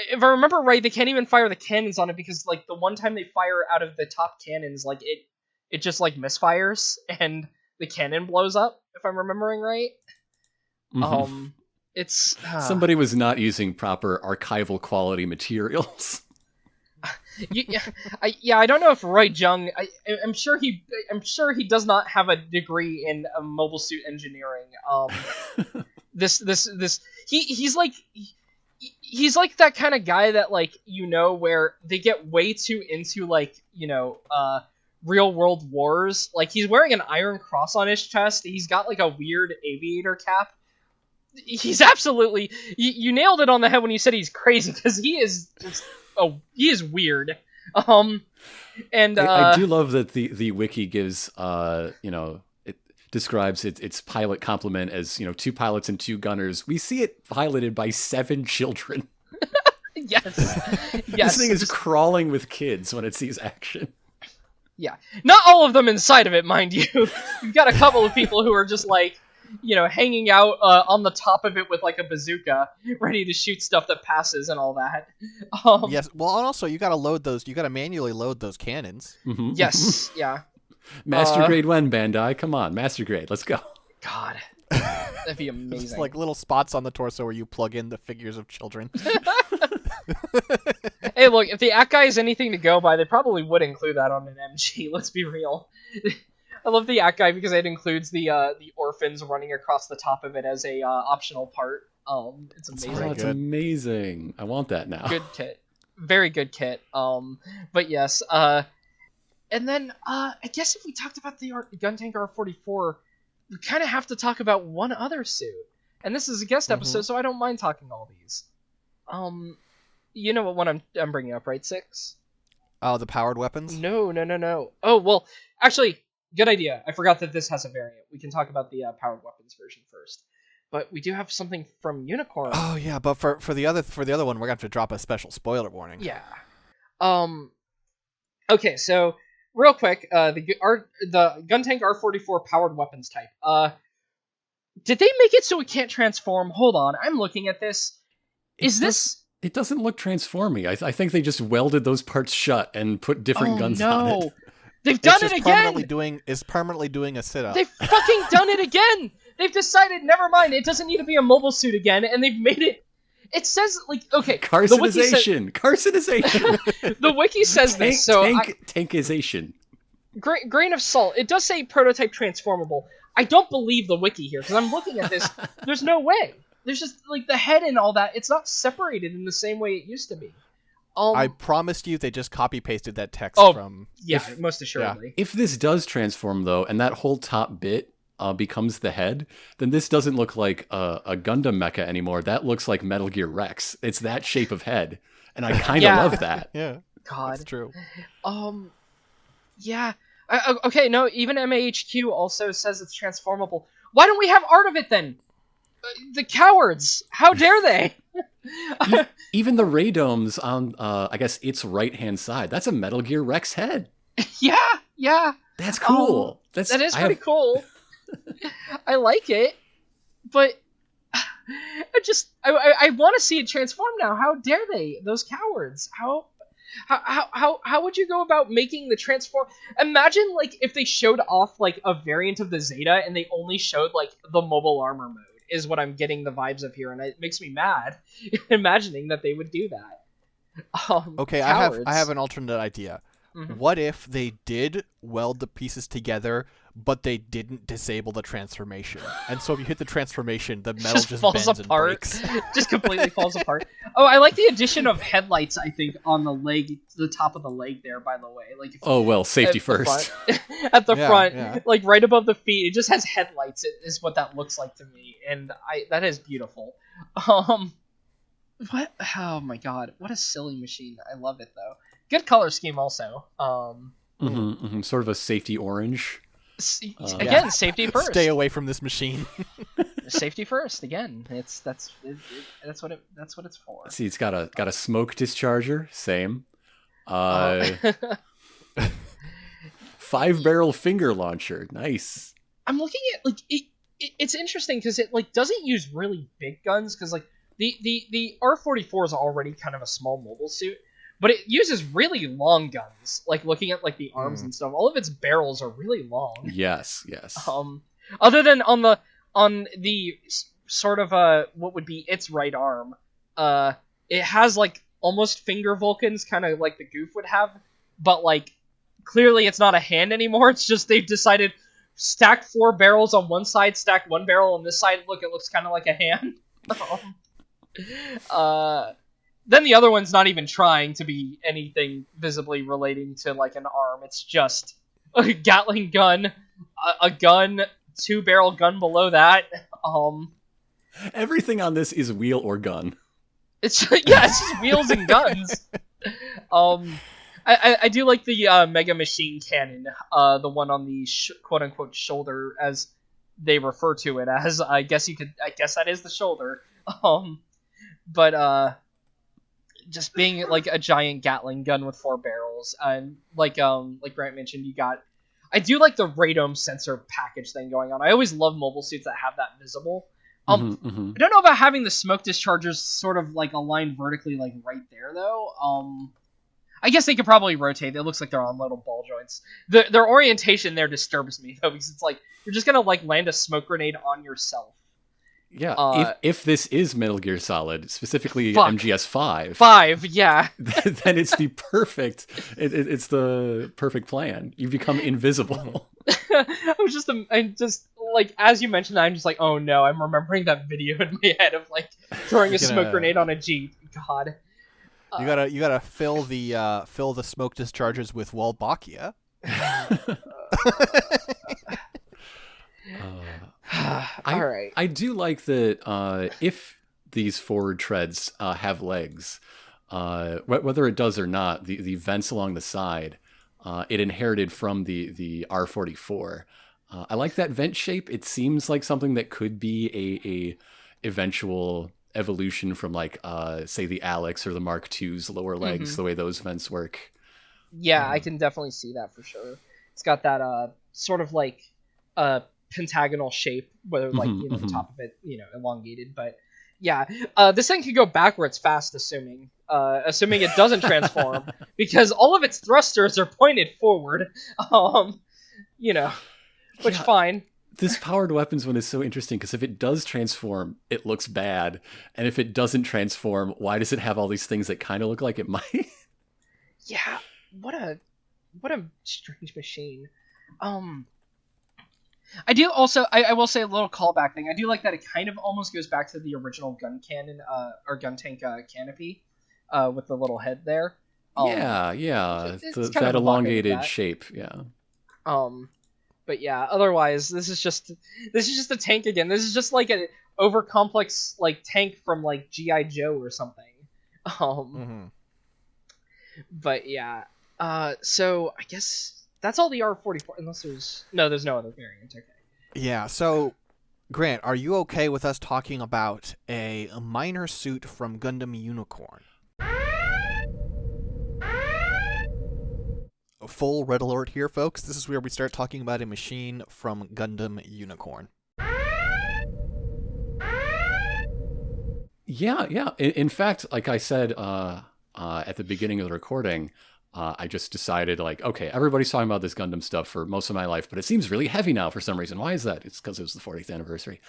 If I remember right, they can't even fire the cannons on it because, like, the one time they fire out of the top cannons, like, it just, like, misfires and the cannon blows up, if I'm remembering right. Mm-hmm. It's... Somebody was not using proper archival quality materials. I don't know if Roy Jung... I'm sure he does not have a degree in mobile suit engineering. He's like that kind of guy that, like, where they get way too into, like, real world wars. Like, he's wearing an iron cross on his chest. He's got, like, a weird aviator cap. He's absolutely... You nailed it on the head when you said he's crazy, because he is just... Oh, he is weird. And I do love that the wiki gives, it describes its pilot complement as, 2 pilots and 2 gunners. We see it piloted by 7 children. Yes. This thing is crawling with kids when it sees action. Yeah. Not all of them inside of it, mind you. You've got a couple of people who are just like, hanging out on the top of it with like a bazooka, ready to shoot stuff that passes and all that. Yes. Well, and also you got to load those. You got to manually load those cannons. Mm-hmm. Yes. Yeah. Master grade when, Bandai? Come on, master grade. Let's go. God. That'd be amazing. Just like little spots on the torso where you plug in the figures of children. Hey, look, if the Akai is anything to go by, they probably would include that on an MG, let's be real. I love the Akai because it includes the orphans running across the top of it as a optional part. It's amazing. Oh, it's amazing. I want that now. Good kit. Very good kit. But yes, and then I guess if we talked about the Guntank R44, we kind of have to talk about one other suit. And this is a guest episode, so I don't mind talking all these. You know what one I'm bringing up, right, Six? Oh, the powered weapons? No. Oh, well, actually, good idea. I forgot that this has a variant. We can talk about the powered weapons version first. But we do have something from Unicorn. Oh yeah, but for the other one, we're gonna have to drop a special spoiler warning. Yeah. Okay, so real quick, the Guntank R44 powered weapons type. Did they make it so it can't transform? Hold on, I'm looking at this. It doesn't look transformy. I think they just welded those parts shut and put different guns on it. They've done it again! It's permanently doing a sit-up. They've fucking done it again! They've decided, never mind, it doesn't need to be a mobile suit again, and they've made it... It says, like, okay... Carcinization! Carcinization! The wiki says this, so... Tankization. Grain of salt. It does say prototype transformable. I don't believe the wiki here, because I'm looking at this. There's no way. There's just, like, the head and all that. It's not separated in the same way it used to be. I promised you they just copy-pasted that text from... Yeah, most assuredly. Yeah. If this does transform, though, and that whole top bit becomes the head, then this doesn't look like a Gundam mecha anymore. That looks like Metal Gear Rex. It's that shape of head. And I kind of love that. Yeah, God. That's true. Yeah. Okay, no, even MAHQ also says it's transformable. Why don't we have art of it, then? The cowards! How dare they? Even the radomes on, I guess, its right-hand side. That's a Metal Gear Rex head. Yeah. That's cool. That is pretty cool. I like it, but I want to see it transform now. How dare they? Those cowards. How would you go about making the transform? Imagine, like, if they showed off, like, a variant of the Zeta and they only showed, like, the mobile armor mode, is what I'm getting the vibes of here, and it makes me mad imagining that they would do that. Okay, cowards. I have an alternate idea. Mm-hmm. What if they did weld the pieces together, but they didn't disable the transformation? And so if you hit the transformation, the metal just falls bends apart. And breaks. Just completely falls apart. Oh, I like the addition of headlights, I think, on the leg, the top of the leg there, by the way. Like, safety first. At the front, yeah. like right above the feet, it just has headlights, is what that looks like to me. And that is beautiful. What? Oh my god, what a silly machine. I love it, though. Good color scheme, also. Sort of a safety orange. Again, safety first. Stay away from this machine. Safety first. Again, that's what it's for. See, it's got a smoke discharger. Same. 5-barrel finger launcher. Nice. I'm looking at, like, it's interesting because it, like, doesn't use really big guns, because, like, the R44 is already kind of a small mobile suit. But it uses really long guns, like looking at, like, the arms and stuff. All of its barrels are really long. Yes. Other than on the sort of what would be its right arm, it has, like, almost finger Vulcans, kind of like the Goof would have. But, like, clearly it's not a hand anymore. It's just they've decided stack 4 barrels on one side, stack 1 barrel on this side. Look, it looks kind of like a hand. Then the other one's not even trying to be anything visibly relating to, like, an arm. It's just a Gatling gun, a gun, 2-barrel gun below that. Everything on this is wheel or gun. It's just wheels and guns. I do like the Mega Machine Cannon, the one on the quote-unquote shoulder, as they refer to it as. I guess that is the shoulder. But just being like a giant Gatling gun with 4 barrels, and like Grant mentioned, I do like the radome sensor package thing going on. I always love mobile suits that have that visible. I don't know about having the smoke dischargers sort of like aligned vertically, like right there though. I guess they could probably rotate. It looks like they're on little ball joints. Their orientation there disturbs me though, because it's like you're just gonna like land a smoke grenade on yourself. Yeah, if this is Metal Gear Solid, specifically Fuck. MGS5, 5, yeah. then it's the perfect. It's the perfect plan. You become invisible. I just like as you mentioned, I'm just like, oh no, I'm remembering that video in my head of like throwing a smoke grenade on a Jeep. God. You gotta fill the smoke discharges with Wolbachia. All right. I do like that if these forward treads have legs, whether it does or not, the vents along the side, it inherited from the R44. I like that vent shape. It seems like something that could be a eventual evolution from like say the Alex or the Mark II's lower legs, the way those vents work. Yeah, I can definitely see that for sure. It's got that sort of like pentagonal shape, whether like the top of it elongated, but yeah, this thing could go backwards fast, assuming it doesn't transform, because all of its thrusters are pointed forward. Which fine. This powered weapons one is so interesting because if it does transform, it looks bad, and if it doesn't transform, why does it have all these things that kind of look like it might? Yeah, what a strange machine. I do also, I will say a little callback thing. I do like that it kind of almost goes back to the original gun cannon, or gun tank canopy, with the little head there. Yeah. That elongated shape, yeah. But yeah, otherwise, this is just a tank again. This is just like an overcomplex like tank from like G.I. Joe or something. But yeah, so I guess that's all the R44, unless there's no other variant. Okay. Yeah, so Grant, are you okay with us talking about a minor suit from Gundam Unicorn? Full red alert here, folks. This is where we start talking about a machine from Gundam Unicorn. Yeah. In fact, like I said at the beginning of the recording, I just decided, like, okay, everybody's talking about this Gundam stuff for most of my life, but it seems really heavy now for some reason. Why is that? It's because it was the 40th anniversary.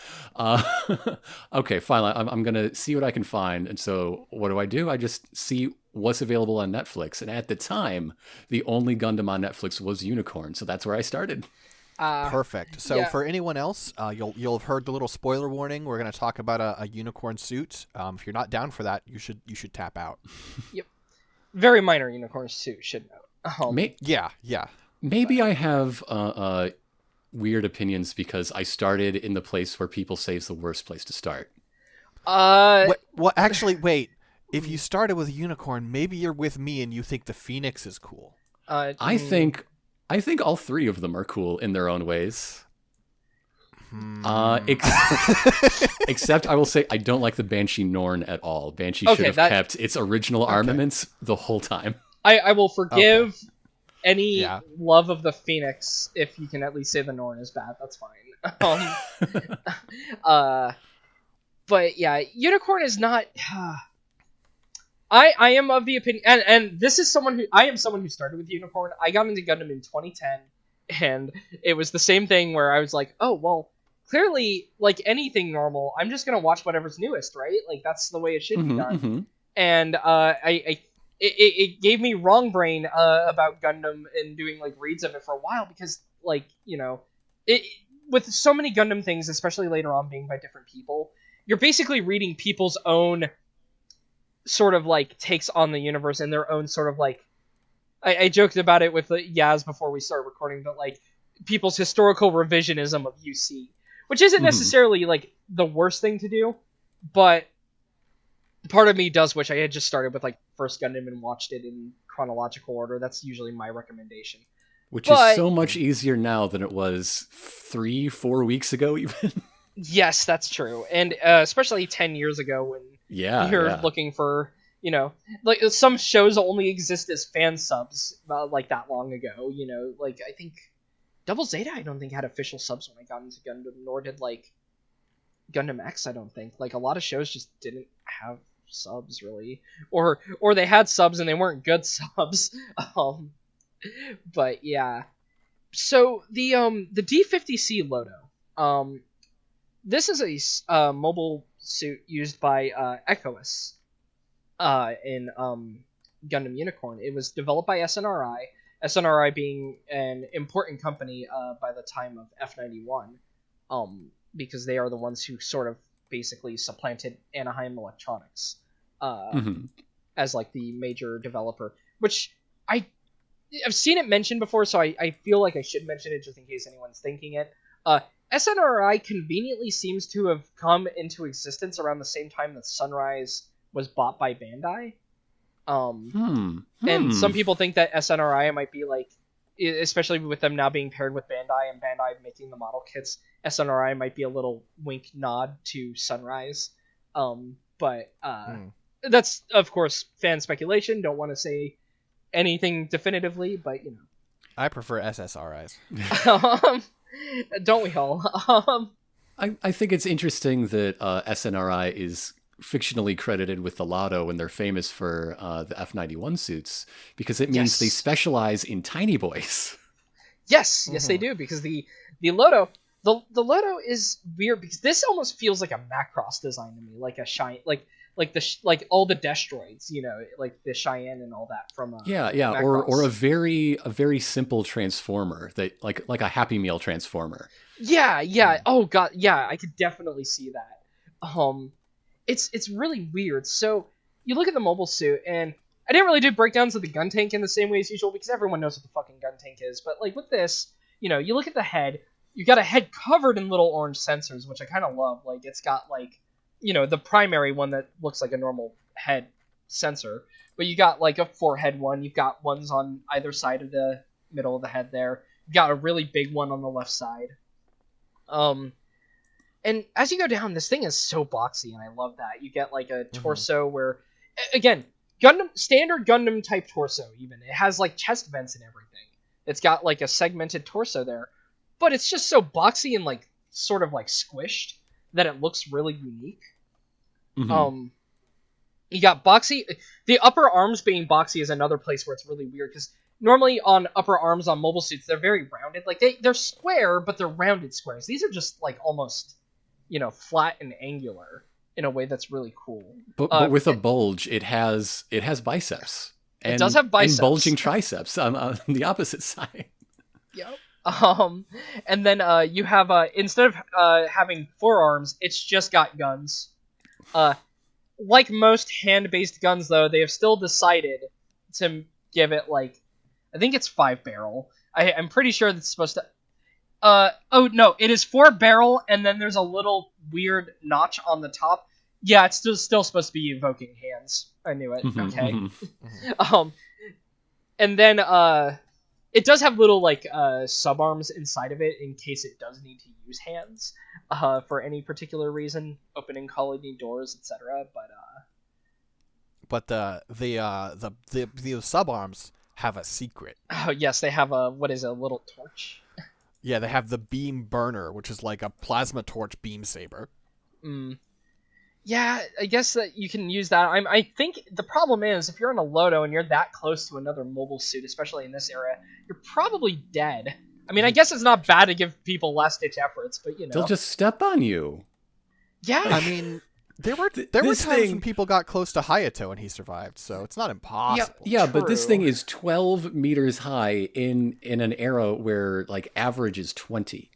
Okay, fine. I'm going to see what I can find. And so what do? I just see what's available on Netflix. And at the time, the only Gundam on Netflix was Unicorn. So that's where I started. Perfect. So for anyone else, you'll have heard the little spoiler warning. We're going to talk about a unicorn suit. If you're not down for that, you should tap out. Yep. Very minor unicorn suit, should know. Yeah. Maybe I have weird opinions because I started in the place where people say is the worst place to start. Well, actually, wait. If you started with a unicorn, maybe you're with me and you think the Phoenix is cool. I think all three of them are cool in their own ways. Except I will say I don't like the Banshee Norn at all. Banshee should have kept its original armaments the whole time. I will forgive any love of the Phoenix if you can at least say the Norn is bad. That's fine. But yeah, Unicorn is not. I am of the opinion, and this is someone who started with Unicorn. I got into Gundam in 2010, and it was the same thing where I was like, oh well, clearly, like anything normal, I'm just gonna watch whatever's newest, right? Like that's the way it should be done. And it gave me wrong brain about Gundam and doing like reads of it for a while because like it with so many Gundam things, especially later on being by different people, you're basically reading people's own sort of like takes on the universe and their own sort of like I joked about it with Yaz before we started recording, but like people's historical revisionism of UC, which isn't necessarily like the worst thing to do, but part of me does wish I had just started with like first Gundam and watched it in chronological order. That's usually my recommendation. Which is so much easier now than it was 3-4 weeks ago even. Yes, that's true. And especially 10 years ago when you're looking for You know, like some shows only exist as fan subs, like that long ago. You know, like I think Double Zeta, I don't think had official subs when I got into Gundam, nor did like Gundam X. I don't think like a lot of shows just didn't have subs really, or they had subs and they weren't good subs. But yeah. So the D-50C Loto, this is a mobile suit used by Echoes in Gundam Unicorn. It was developed by SNRI. SNRI being an important company by the time of F91, because they are the ones who sort of basically supplanted Anaheim Electronics as like the major developer, which I've seen it mentioned before, so I feel like I should mention it just in case anyone's thinking it. SNRI conveniently seems to have come into existence around the same time that Sunrise was bought by Bandai. And some people think that SNRI might be like, especially with them now being paired with Bandai and Bandai making the model kits, SNRI might be a little wink nod to Sunrise. But that's, of course, fan speculation. Don't want to say anything definitively, but, you know. I prefer SSRIs. Don't we all? I think it's interesting that SNRI is fictionally credited with the Loto when they're famous for the F91 suits, because it means they specialize in tiny boys. Yes, they do, because the Loto, the Loto is weird because this almost feels like a Macross design to me, like a shine, like all the Destroids, you know, like the Cheyenne and all that from Macross. or a very simple transformer that like a Happy Meal transformer. Yeah. Oh god, yeah, I could definitely see that. It's really weird. So you look at the mobile suit, and I didn't really do breakdowns of the Guntank in the same way as usual because everyone knows what the fucking Guntank is. But like with this, you know, you look at the head, you got a head covered in little orange sensors, which I kind of love. Like it's got like, you know, the primary one that looks like a normal head sensor, but you got like a forehead one. You've got ones on either side of the middle of the head there. You got a really big one on the left side. And as you go down, this thing is so boxy, and I love that. You get like a torso where, again, standard Gundam type torso even. It has like chest vents and everything. It's got like a segmented torso there, but it's just so boxy and like sort of like squished that it looks really unique. You got boxy. The upper arms being boxy is another place where it's really weird, because normally on upper arms on mobile suits, they're very rounded. Like they're square, but they're rounded squares. These are just like almost, you know, flat and angular in a way that's really cool. But with a bulge, it has biceps. And, it does have biceps. And bulging triceps on the opposite side. Yep. And then you have instead of having forearms, it's just got guns. Like most hand-based guns, though, they have still decided to give it like, I think it's 5-barrel. I'm pretty sure that's supposed to. Oh no, it is 4-barrel, and then there's a little weird notch on the top. Yeah, it's still supposed to be evoking hands. I knew it. Okay. And then it does have little like subarms inside of it in case it does need to use hands for any particular reason, opening colony doors, etc. But the subarms have a secret. Oh yes, they have a little torch. Yeah, they have the beam burner, which is like a plasma torch beam saber. Yeah, I guess that you can use that. I think the problem is if you're in a Loto and you're that close to another mobile suit, especially in this era, you're probably dead. I mean, I guess it's not bad to give people last-ditch efforts, but you know. They'll just step on you. Yeah. I mean, there were times when people got close to Hayato and he survived, so it's not impossible. Yeah, but this thing is 12 meters high in an era where like average is 20.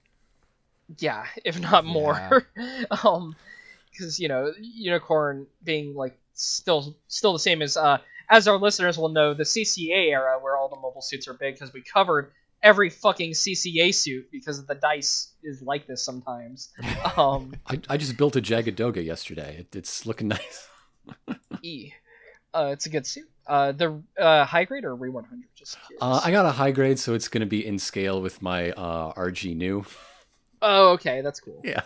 Yeah, if not more. Because you know, Unicorn being like still the same as our listeners will know, the CCA era where all the mobile suits are big, because we covered every fucking CCA suit because the dice is like this sometimes. I just built a Jagadoga yesterday. It's looking nice. It's a good suit. The high grade or Re-100? Just curious. I got a high grade, so it's going to be in scale with my RG new. Oh, okay, that's cool. Yeah.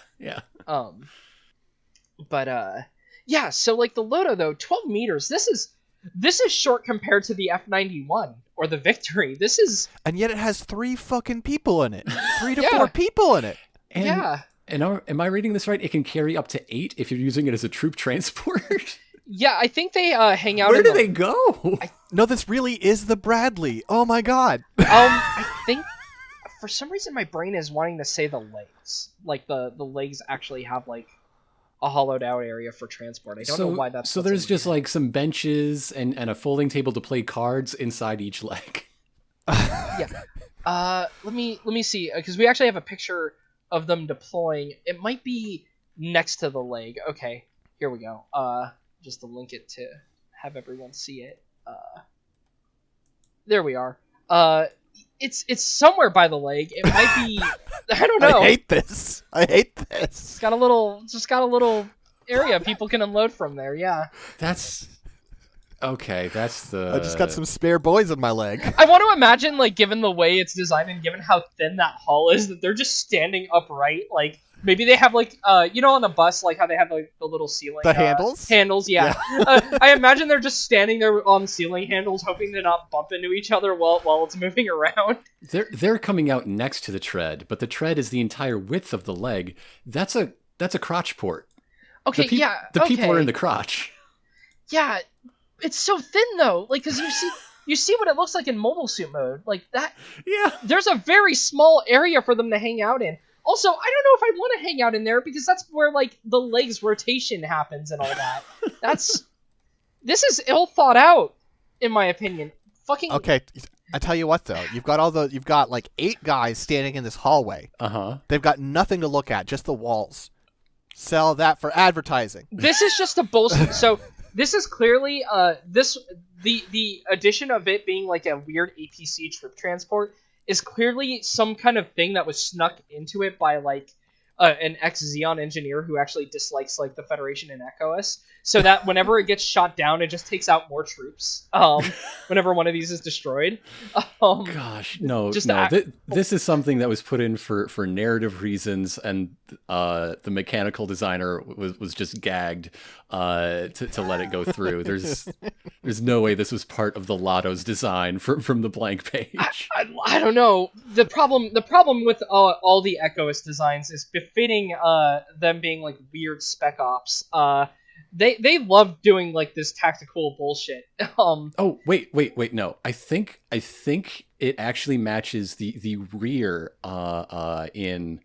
But Yeah, so like the Loto though, 12 meters. This is short compared to the F-91 or the Victory. This is, And yet it has 3 fucking people in it. 3 to Yeah. 4 people in it. And, yeah. And am I reading this right? It can carry up to 8 if you're using it as a troop transport. Yeah, I think they hang out. Where in do the- they go? No, this really is the Bradley. Oh my god. I think for some reason my brain is wanting to say the legs. Like the legs actually have like a hollowed out area for transport. I don't know why that's so. what's There's in just here. like some benches and a folding table to play cards inside each leg. Let me see, because we actually have a picture of them deploying. It might be next to the leg. Okay, here we go. Just to link it to have everyone see it. There we are. It's somewhere by the leg. It might be. I don't know. I hate this. It's got a little area people can unload from there. Yeah. That's okay. That's the. I just got some spare boys in my leg. I want to imagine, like, given the way it's designed and given how thin that hull is, that they're just standing upright. Like, maybe they have, like, on a bus, like, how they have, like, the little ceiling... The handles? Handles, yeah. I imagine they're just standing there on ceiling handles, hoping to not bump into each other while it's moving around. They're coming out next to the tread, but the tread is the entire width of the leg. That's a crotch port. Okay, The people are in the crotch. Yeah, it's so thin, though. Like, because you see what it looks like in mobile suit mode. Like, that... Yeah. There's a very small area for them to hang out in. Also, I don't know if I want to hang out in there, because that's where, like, the legs rotation happens and all that. This is ill thought out, in my opinion. Fucking... Okay, I tell you what, though. You've got, like, 8 guys standing in this hallway. Uh-huh. They've got nothing to look at, just the walls. Sell that for advertising. This is just a bullshit. So, this is clearly, the addition of it being, like, a weird APC troop transport is clearly some kind of thing that was snuck into it by, like, an ex-Xeon engineer who actually dislikes, like, the Federation and ECOS, so that whenever it gets shot down, it just takes out more troops, whenever one of these is destroyed. Gosh, no. This is something that was put in for narrative reasons, and the mechanical designer was just gagged to let it go through. There's no way this was part of the Loto's design from the blank page. I don't know. The problem with all the ECOS designs is befitting them being like weird spec ops. They love doing like this tactical bullshit. Oh wait, no. I think it actually matches the rear in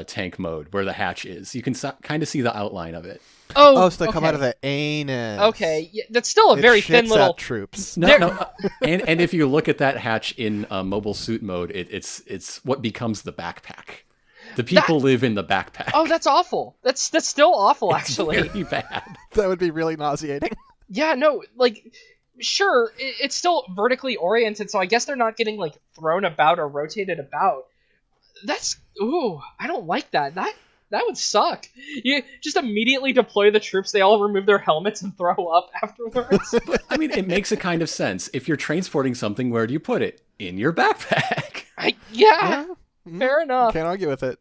tank mode where the hatch is. You can kind of see the outline of it. Oh, so they come out of the anus. Okay, yeah, that's still a very thin little troops. No. And if you look at that hatch in mobile suit mode, it's what becomes the backpack. The people live in the backpack. Oh, that's awful. That's still awful, actually. It's very bad. That would be really nauseating. Yeah, no, like, sure, it's still vertically oriented, so I guess they're not getting, like, thrown about or rotated about. I don't like that. That would suck. You just immediately deploy the troops, they all remove their helmets and throw up afterwards. I mean, it makes a kind of sense. If you're transporting something, where do you put it? In your backpack. Yeah, fair enough. Can't argue with it.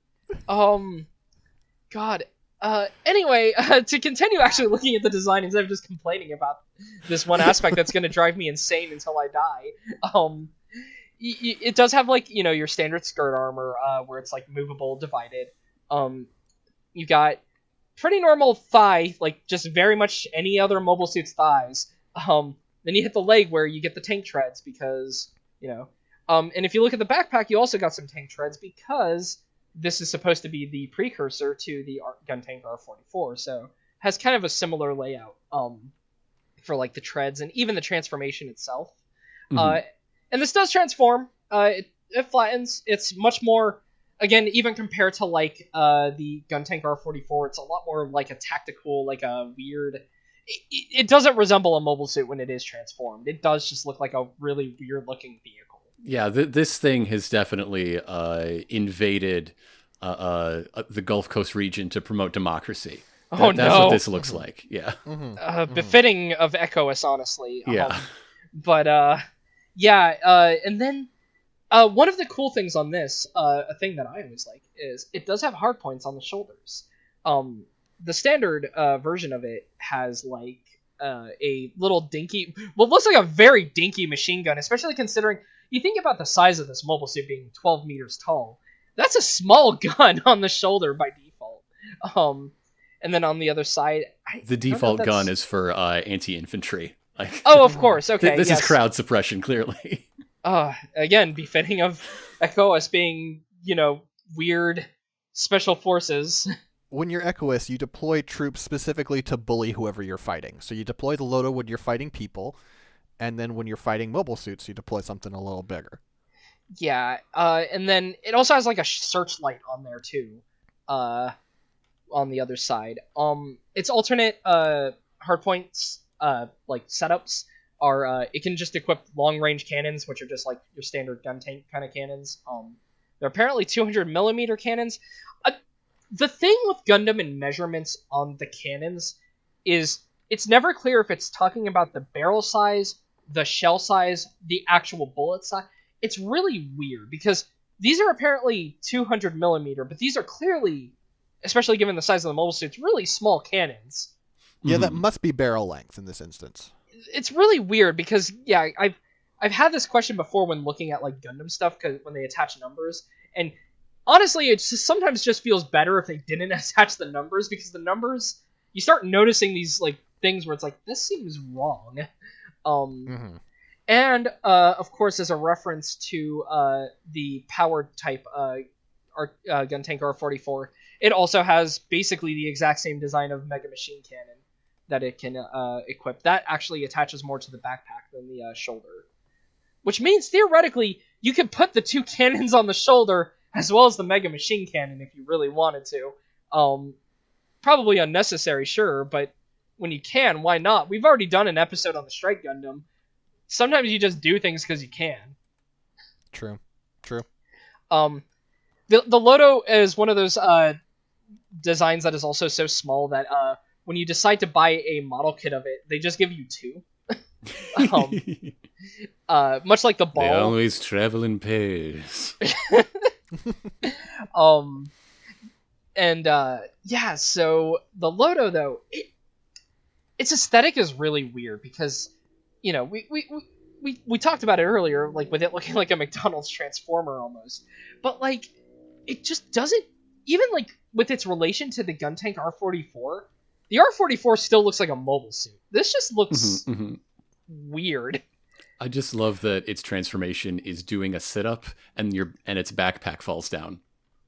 God. Anyway, to continue actually looking at the design instead of just complaining about this one aspect that's going to drive me insane until I die. It does have, like, your standard skirt armor, where it's, like, movable, divided. You got pretty normal thigh, like, just very much any other mobile suit's thighs. Then you hit the leg where you get the tank treads because, and if you look at the backpack, you also got some tank treads because this is supposed to be the precursor to the Guntank R44, so has kind of a similar layout for, like, the treads and even the transformation itself. Mm-hmm. And this does transform. It flattens. It's much more, again, even compared to, like, the Guntank R44, it's a lot more like a tactical, like a weird... It doesn't resemble a mobile suit when it is transformed. It does just look like a really weird-looking vehicle. Yeah, this thing has definitely invaded the Gulf Coast region to promote democracy. That's what this looks like. Yeah. Mm-hmm. Befitting of ECOS, honestly. Yeah. And then one of the cool things on this, a thing that I always like, is it does have hard points on the shoulders. the standard version of it has like a little dinky, what looks like a very dinky machine gun, especially considering you think about the size of this mobile suit being 12 meters tall. That's a small gun on the shoulder by default. And then on the other side, the default gun is for anti-infantry. Like, oh, of course. Okay, this is crowd suppression, clearly. Again, befitting of Echous being, weird special forces. When you're Echous, you deploy troops specifically to bully whoever you're fighting. So you deploy the Loto when you're fighting people, and then when you're fighting mobile suits, you deploy something a little bigger. Yeah, and then it also has like a searchlight on there too, on the other side. Its alternate hardpoints like setups are it can just equip long range cannons, which are just like your standard gun tank kind of cannons. They're apparently 200mm cannons. The thing with Gundam and measurements on the cannons is it's never clear if it's talking about the barrel size, the shell size, the actual bullet size. It's really weird because these are apparently 200mm, but these are clearly, especially given the size of the mobile suits, really small cannons. Yeah, that must be barrel length in this instance. It's really weird because, yeah, I've had this question before when looking at like Gundam stuff, because when they attach numbers, and honestly, it sometimes just feels better if they didn't attach the numbers, because the numbers, you start noticing these like things where it's like, this seems wrong. And of course, as a reference to the powered type Guntank R44, it also has basically the exact same design of Mega Machine Cannon that it can equip. That actually attaches more to the backpack than the shoulder, which means theoretically you could put the two cannons on the shoulder as well as the Mega Machine Cannon if you really wanted to. Probably unnecessary, sure, but when you can, why not? We've already done an episode on the Strike Gundam. Sometimes you just do things because you can. True. The Loto is one of those designs that is also so small that when you decide to buy a model kit of it, they just give you two. Much like the ball. They always travel in pairs. Yeah, so the Loto, though, its aesthetic is really weird because, we talked about it earlier, like with it looking like a McDonald's Transformer almost, but like it just doesn't, even like with its relation to the Guntank R44, the R44 still looks like a mobile suit. This just looks weird. I just love that its transformation is doing a sit-up and its backpack falls down.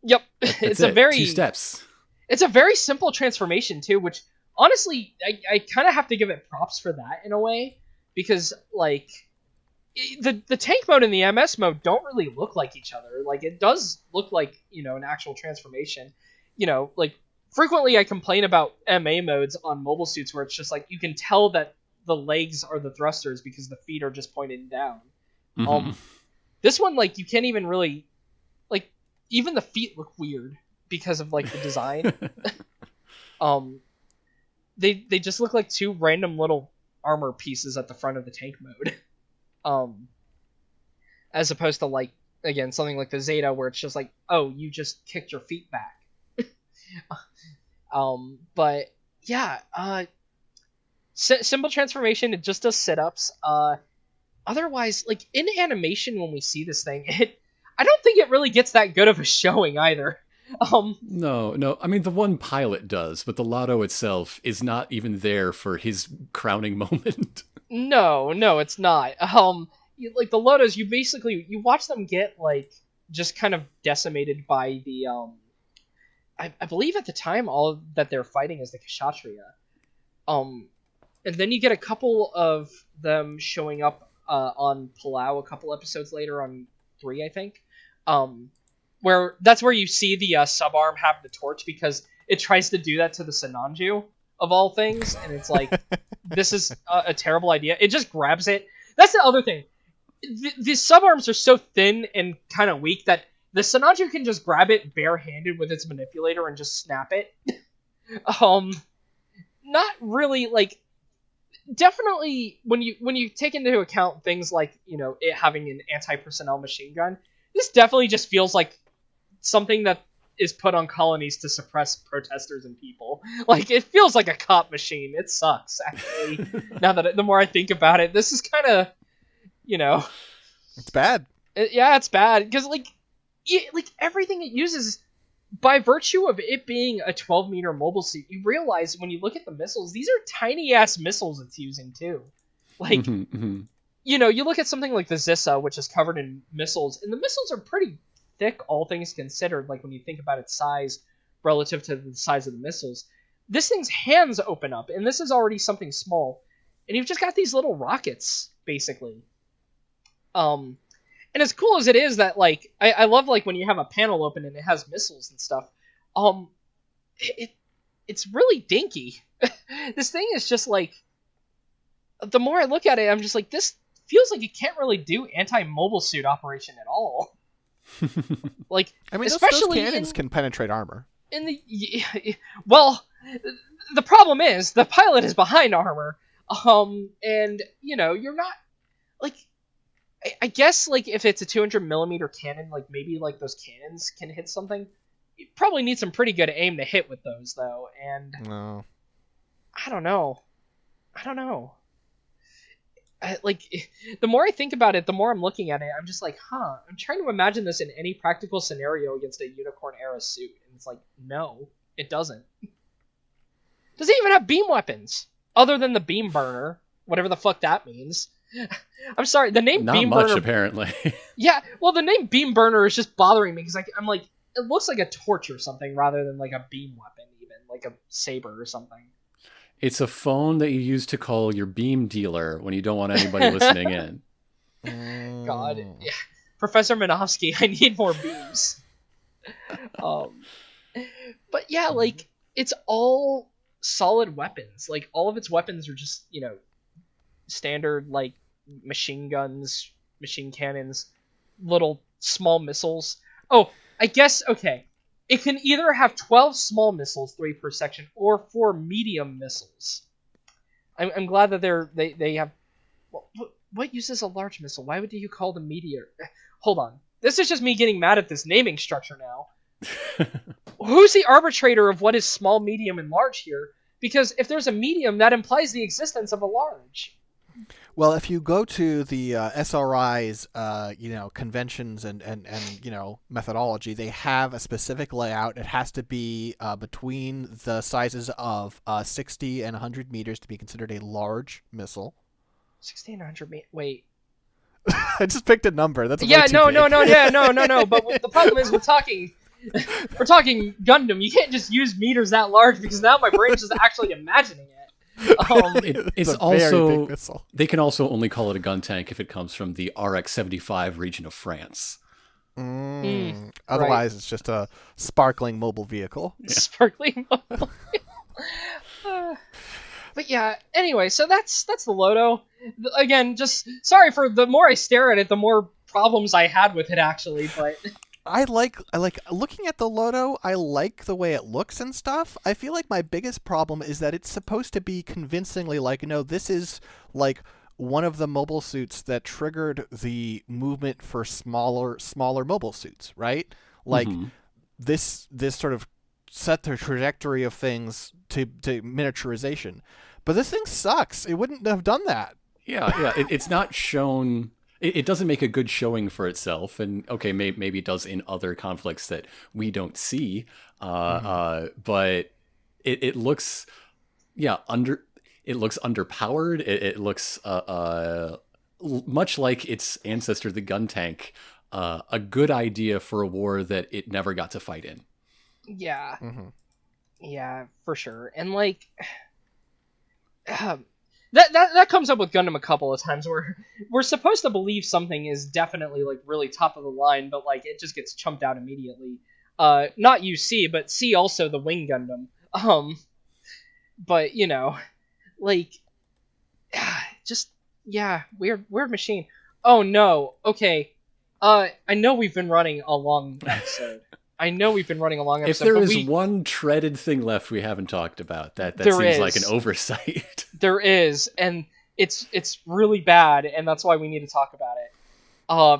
Yep. It's a very 2 steps. It's a very simple transformation too, which honestly I kind of have to give it props for that in a way, because like the tank mode and the MS mode don't really look like each other. Like it does look like, an actual transformation. Like frequently I complain about MA modes on mobile suits where it's just like you can tell that the legs are the thrusters because the feet are just pointed down. This one, like, you can't even really, like, even the feet look weird because of like the design. They just look like two random little armor pieces at the front of the tank mode. As opposed to like, again, something like the Zeta where it's just like, oh, you just kicked your feet back. But yeah, simple transformation. It just does sit-ups. Otherwise, like in animation, when we see this thing, I don't think it really gets that good of a showing either. No. I mean, the one pilot does, but the Loto itself is not even there for his crowning moment. No, it's not. Like the Lotos, you watch them get like just kind of decimated by the I believe at the time all that they're fighting is the Kshatriya. And then you get a couple of them showing up on Palau a couple episodes later on 3, I think. Where you see the subarm have the torch because it tries to do that to the Sinanju of all things, and it's like, this is a terrible idea. It just grabs it. That's the other thing. The subarms are so thin and kind of weak that the Sinanju can just grab it barehanded with its manipulator and just snap it. Not really, like, definitely when you take into account things like, it having an anti-personnel machine gun, this definitely just feels like something that is put on colonies to suppress protesters and people. Like, it feels like a cop machine. It sucks, actually. Now that the more I think about it, this is kind of, It's bad. It's bad because like everything it uses, by virtue of it being a 12-meter mobile suit, you realize when you look at the missiles, these are tiny ass missiles it's using too. Like, you look at something like the Zissa, which is covered in missiles, and the missiles are pretty thick, all things considered. Like when you think about its size relative to the size of the missiles, this thing's hands open up, and this is already something small, and you've just got these little rockets basically. And as cool as it is that, like, I love, like, when you have a panel open and it has missiles and stuff, it's really dinky. This thing is just, like, the more I look at it, I'm just like, this feels like it can't really do anti-mobile suit operation at all. Like, I mean, especially those cannons can penetrate armor. Well, the problem is, the pilot is behind armor, and, you're not, like... I guess, like, if it's a 200mm cannon, like, maybe, like, those cannons can hit something. You probably need some pretty good aim to hit with those, though, and... No. I don't know. The more I think about it, the more I'm looking at it, I'm just like, I'm trying to imagine this in any practical scenario against a Unicorn-era suit, and it's like, no, it doesn't. Does it even have beam weapons? Other than the beam burner, whatever the fuck that means. I'm sorry, the name Not beam much, burner... apparently. Yeah, well, the name beam burner is just bothering me, because I'm like, it looks like a torch or something, rather than like a beam weapon, even, like a saber or something. It's a phone that you use to call your beam dealer when you don't want anybody listening in. God, yeah. Professor Minovsky, I need more beams. But yeah, like, it's all solid weapons. Like, all of its weapons are just, standard, like, machine guns, machine cannons, little small missiles. Oh, I guess, okay. It can either have 12 small missiles, 3 per section, or 4 medium missiles. I'm glad that they have... What uses a large missile? Why would you call them meteor? Hold on. This is just me getting mad at this naming structure now. Who's the arbitrator of what is small, medium, and large here? Because if there's a medium, that implies the existence of a large. Well, if you go to the SRI's, conventions and methodology, they have a specific layout. It has to be between the sizes of 60 and 100 meters to be considered a large missile. 60 and 100 meters. Wait. I just picked a number. That's no. big. But the problem is we're talking Gundam. You can't just use meters that large because now my brain's just actually imagining it. It's also they can also only call it a gun tank if it comes from the RX-75 region of France. Otherwise, right. It's just a sparkling mobile vehicle. Yeah. Sparkling mobile. But yeah. Anyway, so that's the Loto. Again, just sorry for the more I stare at it, the more problems I had with it actually. But I like looking at the Loto. I like the way it looks and stuff. I feel like my biggest problem is that it's supposed to be convincingly like, this is like one of the mobile suits that triggered the movement for smaller mobile suits, right? Like this sort of set the trajectory of things to miniaturization. But this thing sucks. It wouldn't have done that. Yeah. It's not shown. It doesn't make a good showing for itself, and okay, maybe it does in other conflicts that we don't see. But it looks, it looks underpowered. It looks much like its ancestor, the Guntank, a good idea for a war that it never got to fight in. Yeah, yeah, for sure, and like. That comes up with Gundam a couple of times where we're supposed to believe something is definitely like really top of the line, but like it just gets chumped out immediately. Not UC, but C also the Wing Gundam. But like just weird machine. Oh no. Okay. I know we've been running a long episode. If there is one treaded thing left we haven't talked about, that seems like an oversight. There is, and it's really bad, and that's why we need to talk about it.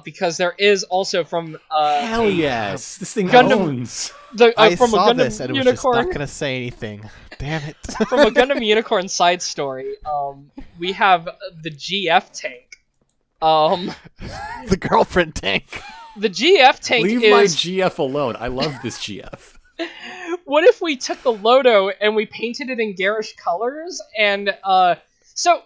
because there is also from Hell yes, this thing Gundam- owns. I from saw a Gundam this and it was just Unicorn. not gonna say anything. Damn it. From a Gundam Unicorn side story, we have the GF-Tank. The girlfriend tank. The GF-Tank Leave is... my GF alone. I love this GF. What if we took the Loto and we painted it in garish colors? And so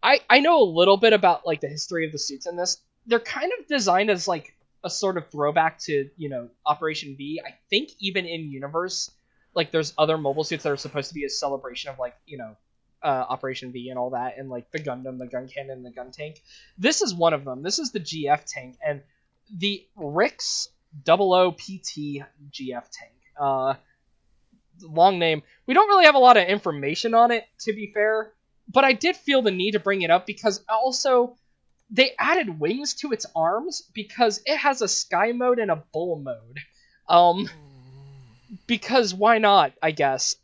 I know a little bit about like the history of the suits in this. They're kind of designed as like a sort of throwback to, you know, Operation V. I think even in universe, like there's other mobile suits that are supposed to be a celebration of like, you know, Operation V and all that, and like the Gundam, the gun cannon, the gun tank. This is one of them. This is the GF tank, and the RX-00PT GF-Tank. Long name. We don't really have a lot of information on it, to be fair, but I did feel the need to bring it up because also they added wings to its arms because it has a sky mode and a bull mode. Because why not, I guess.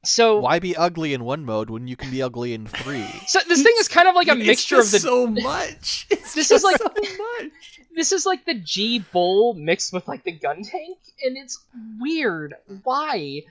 So Why be ugly in one mode when you can be ugly in 3? So this thing is kind of like a mixture of the so much. This is like so much. This is like the G Bull mixed with like the gun tank, and it's weird. Why?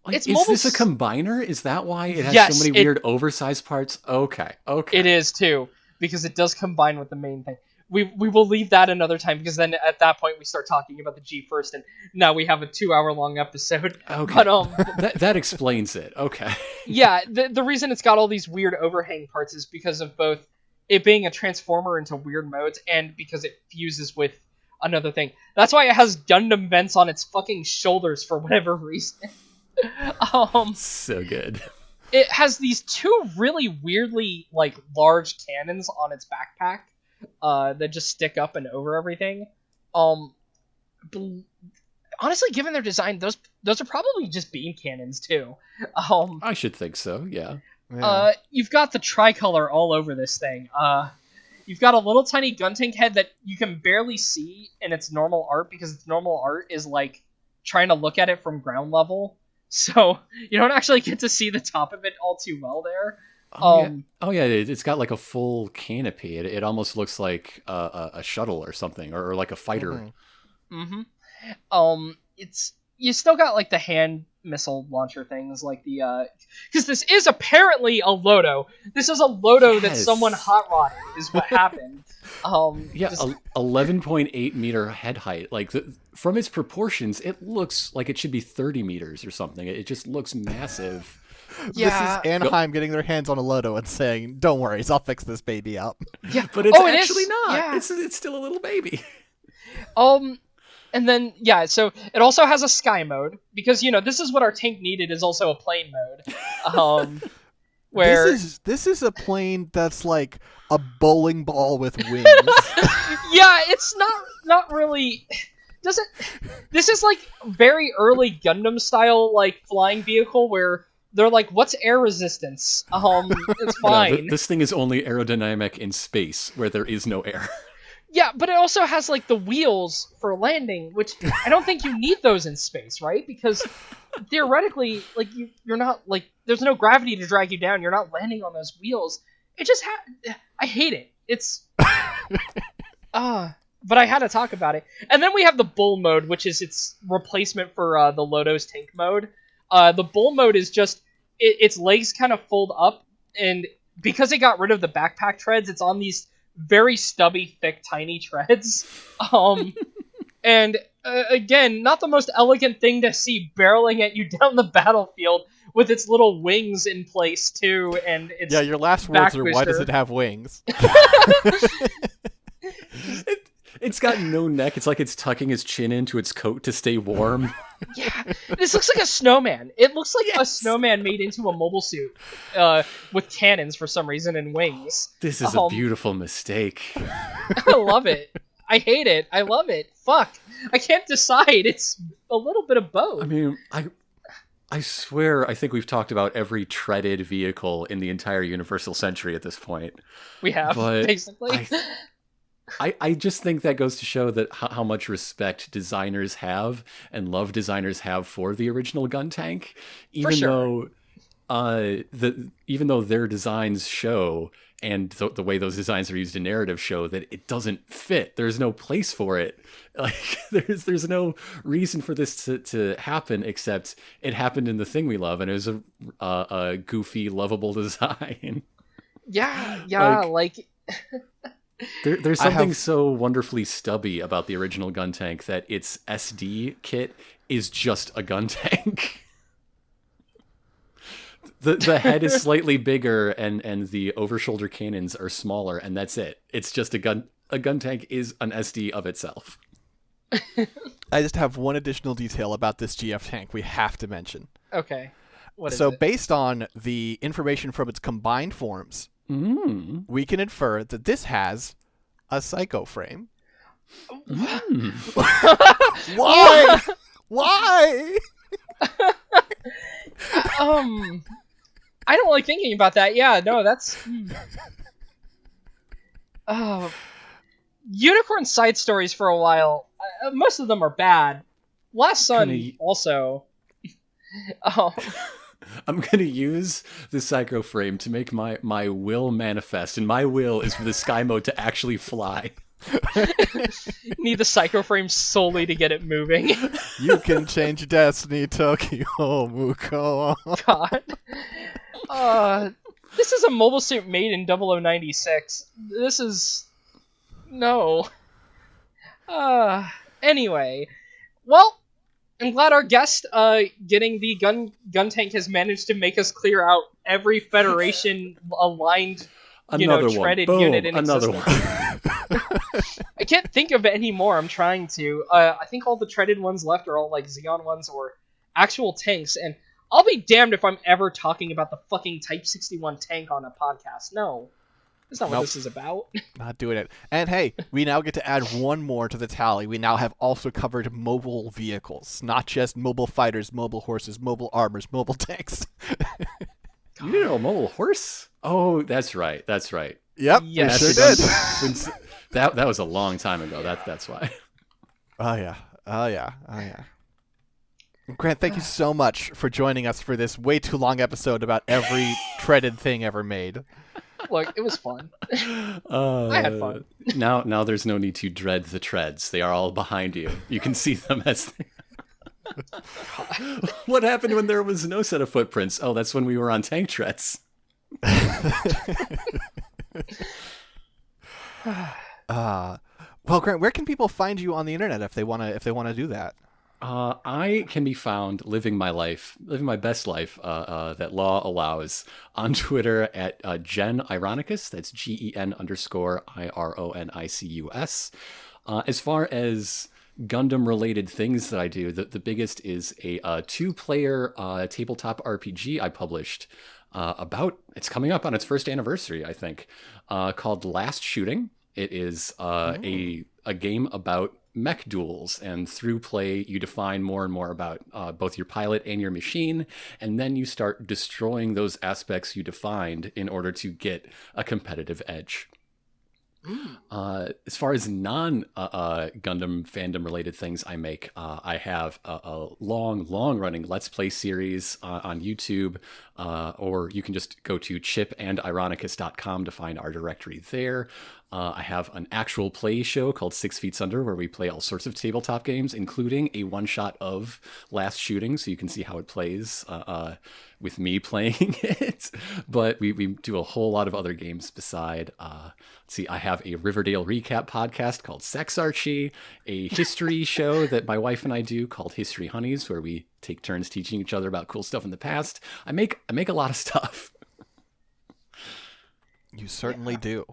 It's is mobile this a combiner? Is that why it has Yes, so many weird oversized parts? Okay. It is too, because it does combine with the main thing. We will leave that another time, because then at that point we start talking about the G first, and now we have a 2-hour-long episode. Okay. But that explains it. Okay. yeah, the reason it's got all these weird overhang parts is because of both it being a transformer into weird modes and because it fuses with another thing. That's why it has Gundam vents on its fucking shoulders for whatever reason. So good. It has these two really weirdly like large cannons on its backpack that just stick up and over everything. Honestly, given their design, those are probably just beam cannons too. I should think so. Yeah. You've got the tricolor all over this thing. You've got a little tiny Guntank head that you can barely see in its normal art because its normal art is like trying to look at it from ground level. So you don't actually get to see the top of it all too well there. Yeah, it's got like a full canopy. It almost looks like a shuttle or something, or like a fighter. It's you still got like the hand missile launcher things, like the because this is apparently a Loto. This is a Loto that someone hot rodded, is what happened. 11.8 meter head height. Like from its proportions, it looks like it should be 30 meters or something. It just looks massive. Yeah. This is Anaheim getting their hands on a Loto and saying, "Don't worry, I'll fix this baby up." Yeah, but it's actually not. Yeah. It's still a little baby. And then, so it also has a sky mode, because, you know, this is what our tank needed, is also a plane mode. Where This is a plane that's like a bowling ball with wings. Yeah, it's not really... This is like very early Gundam style, like, flying vehicle where they're like, what's air resistance? It's fine. This thing is only aerodynamic in space, where there is no air. Yeah, but it also has, like, the wheels for landing, which I don't think you need those in space, right? Because theoretically, like, you're not, like, there's no gravity to drag you down. You're not landing on those wheels. It just I hate it. It's... but I had to talk about it. And then we have the bull mode, which is its replacement for the Loto's tank mode. The bull mode is just... its legs kind of fold up, and because it got rid of the backpack treads, it's on these... very stubby, thick, tiny treads. And again, not the most elegant thing to see barreling at you down the battlefield with its little wings in place too, and its your last words are, "Why does it have wings?" It's got no neck. It's like it's tucking its chin into its coat to stay warm. Yeah, this looks like a snowman. It looks like a snowman made into a mobile suit with cannons for some reason and wings. This is a beautiful mistake. I love it. I hate it. I love it. Fuck. I can't decide. It's a little bit of both. I mean, I swear I think we've talked about every treaded vehicle in the entire Universal Century at this point. We have, basically. I just think that goes to show that how much respect designers have and love designers have for the original Guntank, even though even though their designs show, and the way those designs are used in narrative show, that it doesn't fit. There's no place for it. Like there's no reason for this to happen, except it happened in the thing we love, and it was a goofy, lovable design. Yeah, like there's something so wonderfully stubby about the original Guntank that its SD kit is just a Guntank. The head is slightly bigger, and the over-shoulder cannons are smaller, and that's it. It's just a Guntank is an SD of itself. I just have one additional detail about this GF-Tank we have to mention. Okay. What is so it? Based on the information from its combined forms, we can infer that this has a psycho frame. Why? Why? I don't like thinking about that. Yeah, no, that's... Unicorn side stories for a while, most of them are bad. Last Sun also... I'm going to use the psycho frame to make my will manifest, and my will is for the sky mode to actually fly. Need the psycho frame solely to get it moving. You can change destiny, Tokyo Muko. God. This is a mobile suit made in 0096. This is... No. Anyway. Well, I'm glad our guest getting the Guntank has managed to make us clear out every Federation aligned treaded unit in existence. I can't think of any more. I'm trying to. I think all the treaded ones left are all like Xeon ones or actual tanks, and I'll be damned if I'm ever talking about the fucking Type 61 tank on a podcast. No. That's not what this is about. Not doing it. And hey, we now get to add one more to the tally. We now have also covered mobile vehicles, not just mobile fighters, mobile horses, mobile armors, mobile tanks. You know, a mobile horse? Oh, that's right. That's right. Yep, yes. we sure did. That was a long time ago. That's why. Oh yeah. Grant, thank you so much for joining us for this way too long episode about every treaded thing ever made. Look, it was fun. I had fun. Now there's no need to dread the treads. They are all behind you. You can see them as they... What happened when there was no set of footprints? Oh, that's when we were on tank treads. Well, Grant, where can people find you on the internet if they want to do that? I can be found living my best life that law allows on Twitter at Gen Ironicus. That's GEN_IRONICUS. As far as Gundam related things that I do, the biggest is a 2-player tabletop RPG I published it's coming up on its first anniversary, I think, called Last Shooting. It is a game about mech duels, and through play you define more and more about both your pilot and your machine, and then you start destroying those aspects you defined in order to get a competitive edge. As far as non Gundam fandom related things I make, I have a long running Let's Play series on YouTube, or you can just go to chipandironicus.com to find our directory there. I have an actual play show called 6 Feet Under, where we play all sorts of tabletop games, including a one-shot of Last Shooting, so you can see how it plays with me playing it. But we do a whole lot of other games beside. Let's see, I have a Riverdale recap podcast called Sex Archie, a history show that my wife and I do called History Honeys, where we take turns teaching each other about cool stuff in the past. I make a lot of stuff. You certainly do.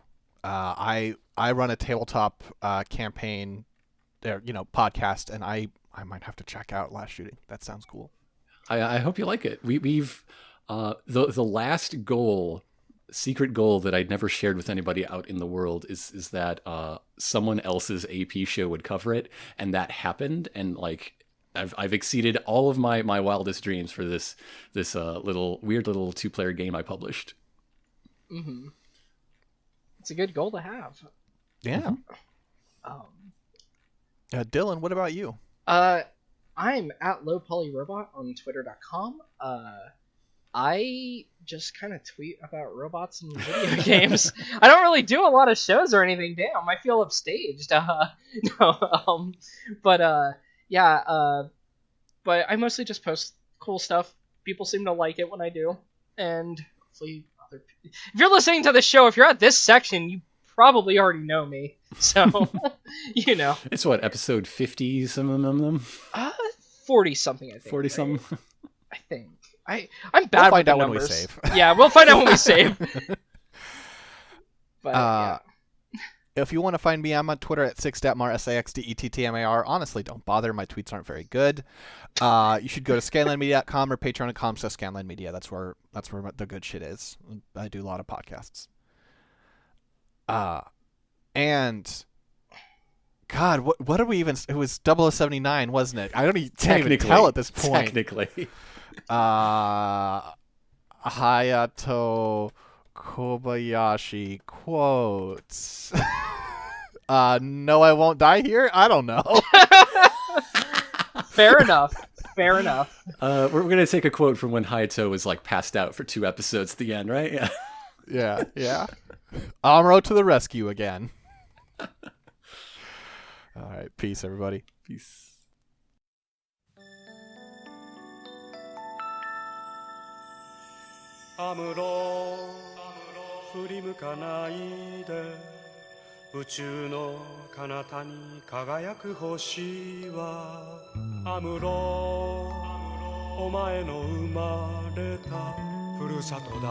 I run a tabletop campaign, podcast, and I might have to check out Last Shooting. That sounds cool. I hope you like it. We've the last secret goal that I'd never shared with anybody out in the world is that someone else's AP show would cover it, and that happened. And I've exceeded all of my wildest dreams for this weird little 2-player game I published. Mm-hmm. It's a good goal to have. Yeah. Dylan, what about you? I'm at lowpolyrobot on twitter.com. I just kind of tweet about robots and video games. I don't really do a lot of shows or anything. Damn, I feel upstaged. But I mostly just post cool stuff. People seem to like it when I do, and hopefully if you're listening to the show, if you're at this section, you probably already know me. So, It's what, episode 50 some of them? 40 something, I think. 40 something? I think. I'm bad with the numbers. We'll find out when we save. Yeah, we'll find out when we save. But if you want to find me, I'm on Twitter at Sixdettmar, SIXDETTMAR. Honestly, don't bother. My tweets aren't very good. You should go to scanlandmedia.com or patreon.com/scanlandmedia. That's where the good shit is. I do a lot of podcasts. And God, what are we even? It was 0079, wasn't it? I can't even tell at this point. Technically. Hayato Kobayashi quotes. No, I won't die here. I don't know. Fair enough. We're gonna take a quote from when Hayato was like passed out for 2 episodes at the end, right? Yeah. Amuro to the rescue again. All right, peace, everybody. Peace. アムロ振り向かないで宇宙の彼方に輝く星はアムロお前の生まれたふるさとだ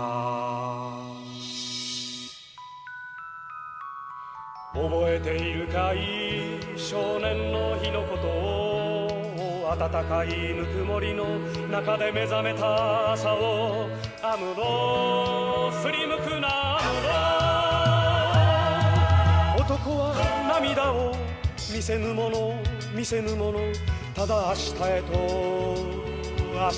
覚えているかい少年の日のことを暖かいぬくもりの中で目覚めた朝をアムロ振り向くなアムロ男は涙を見せぬものただ明日へと永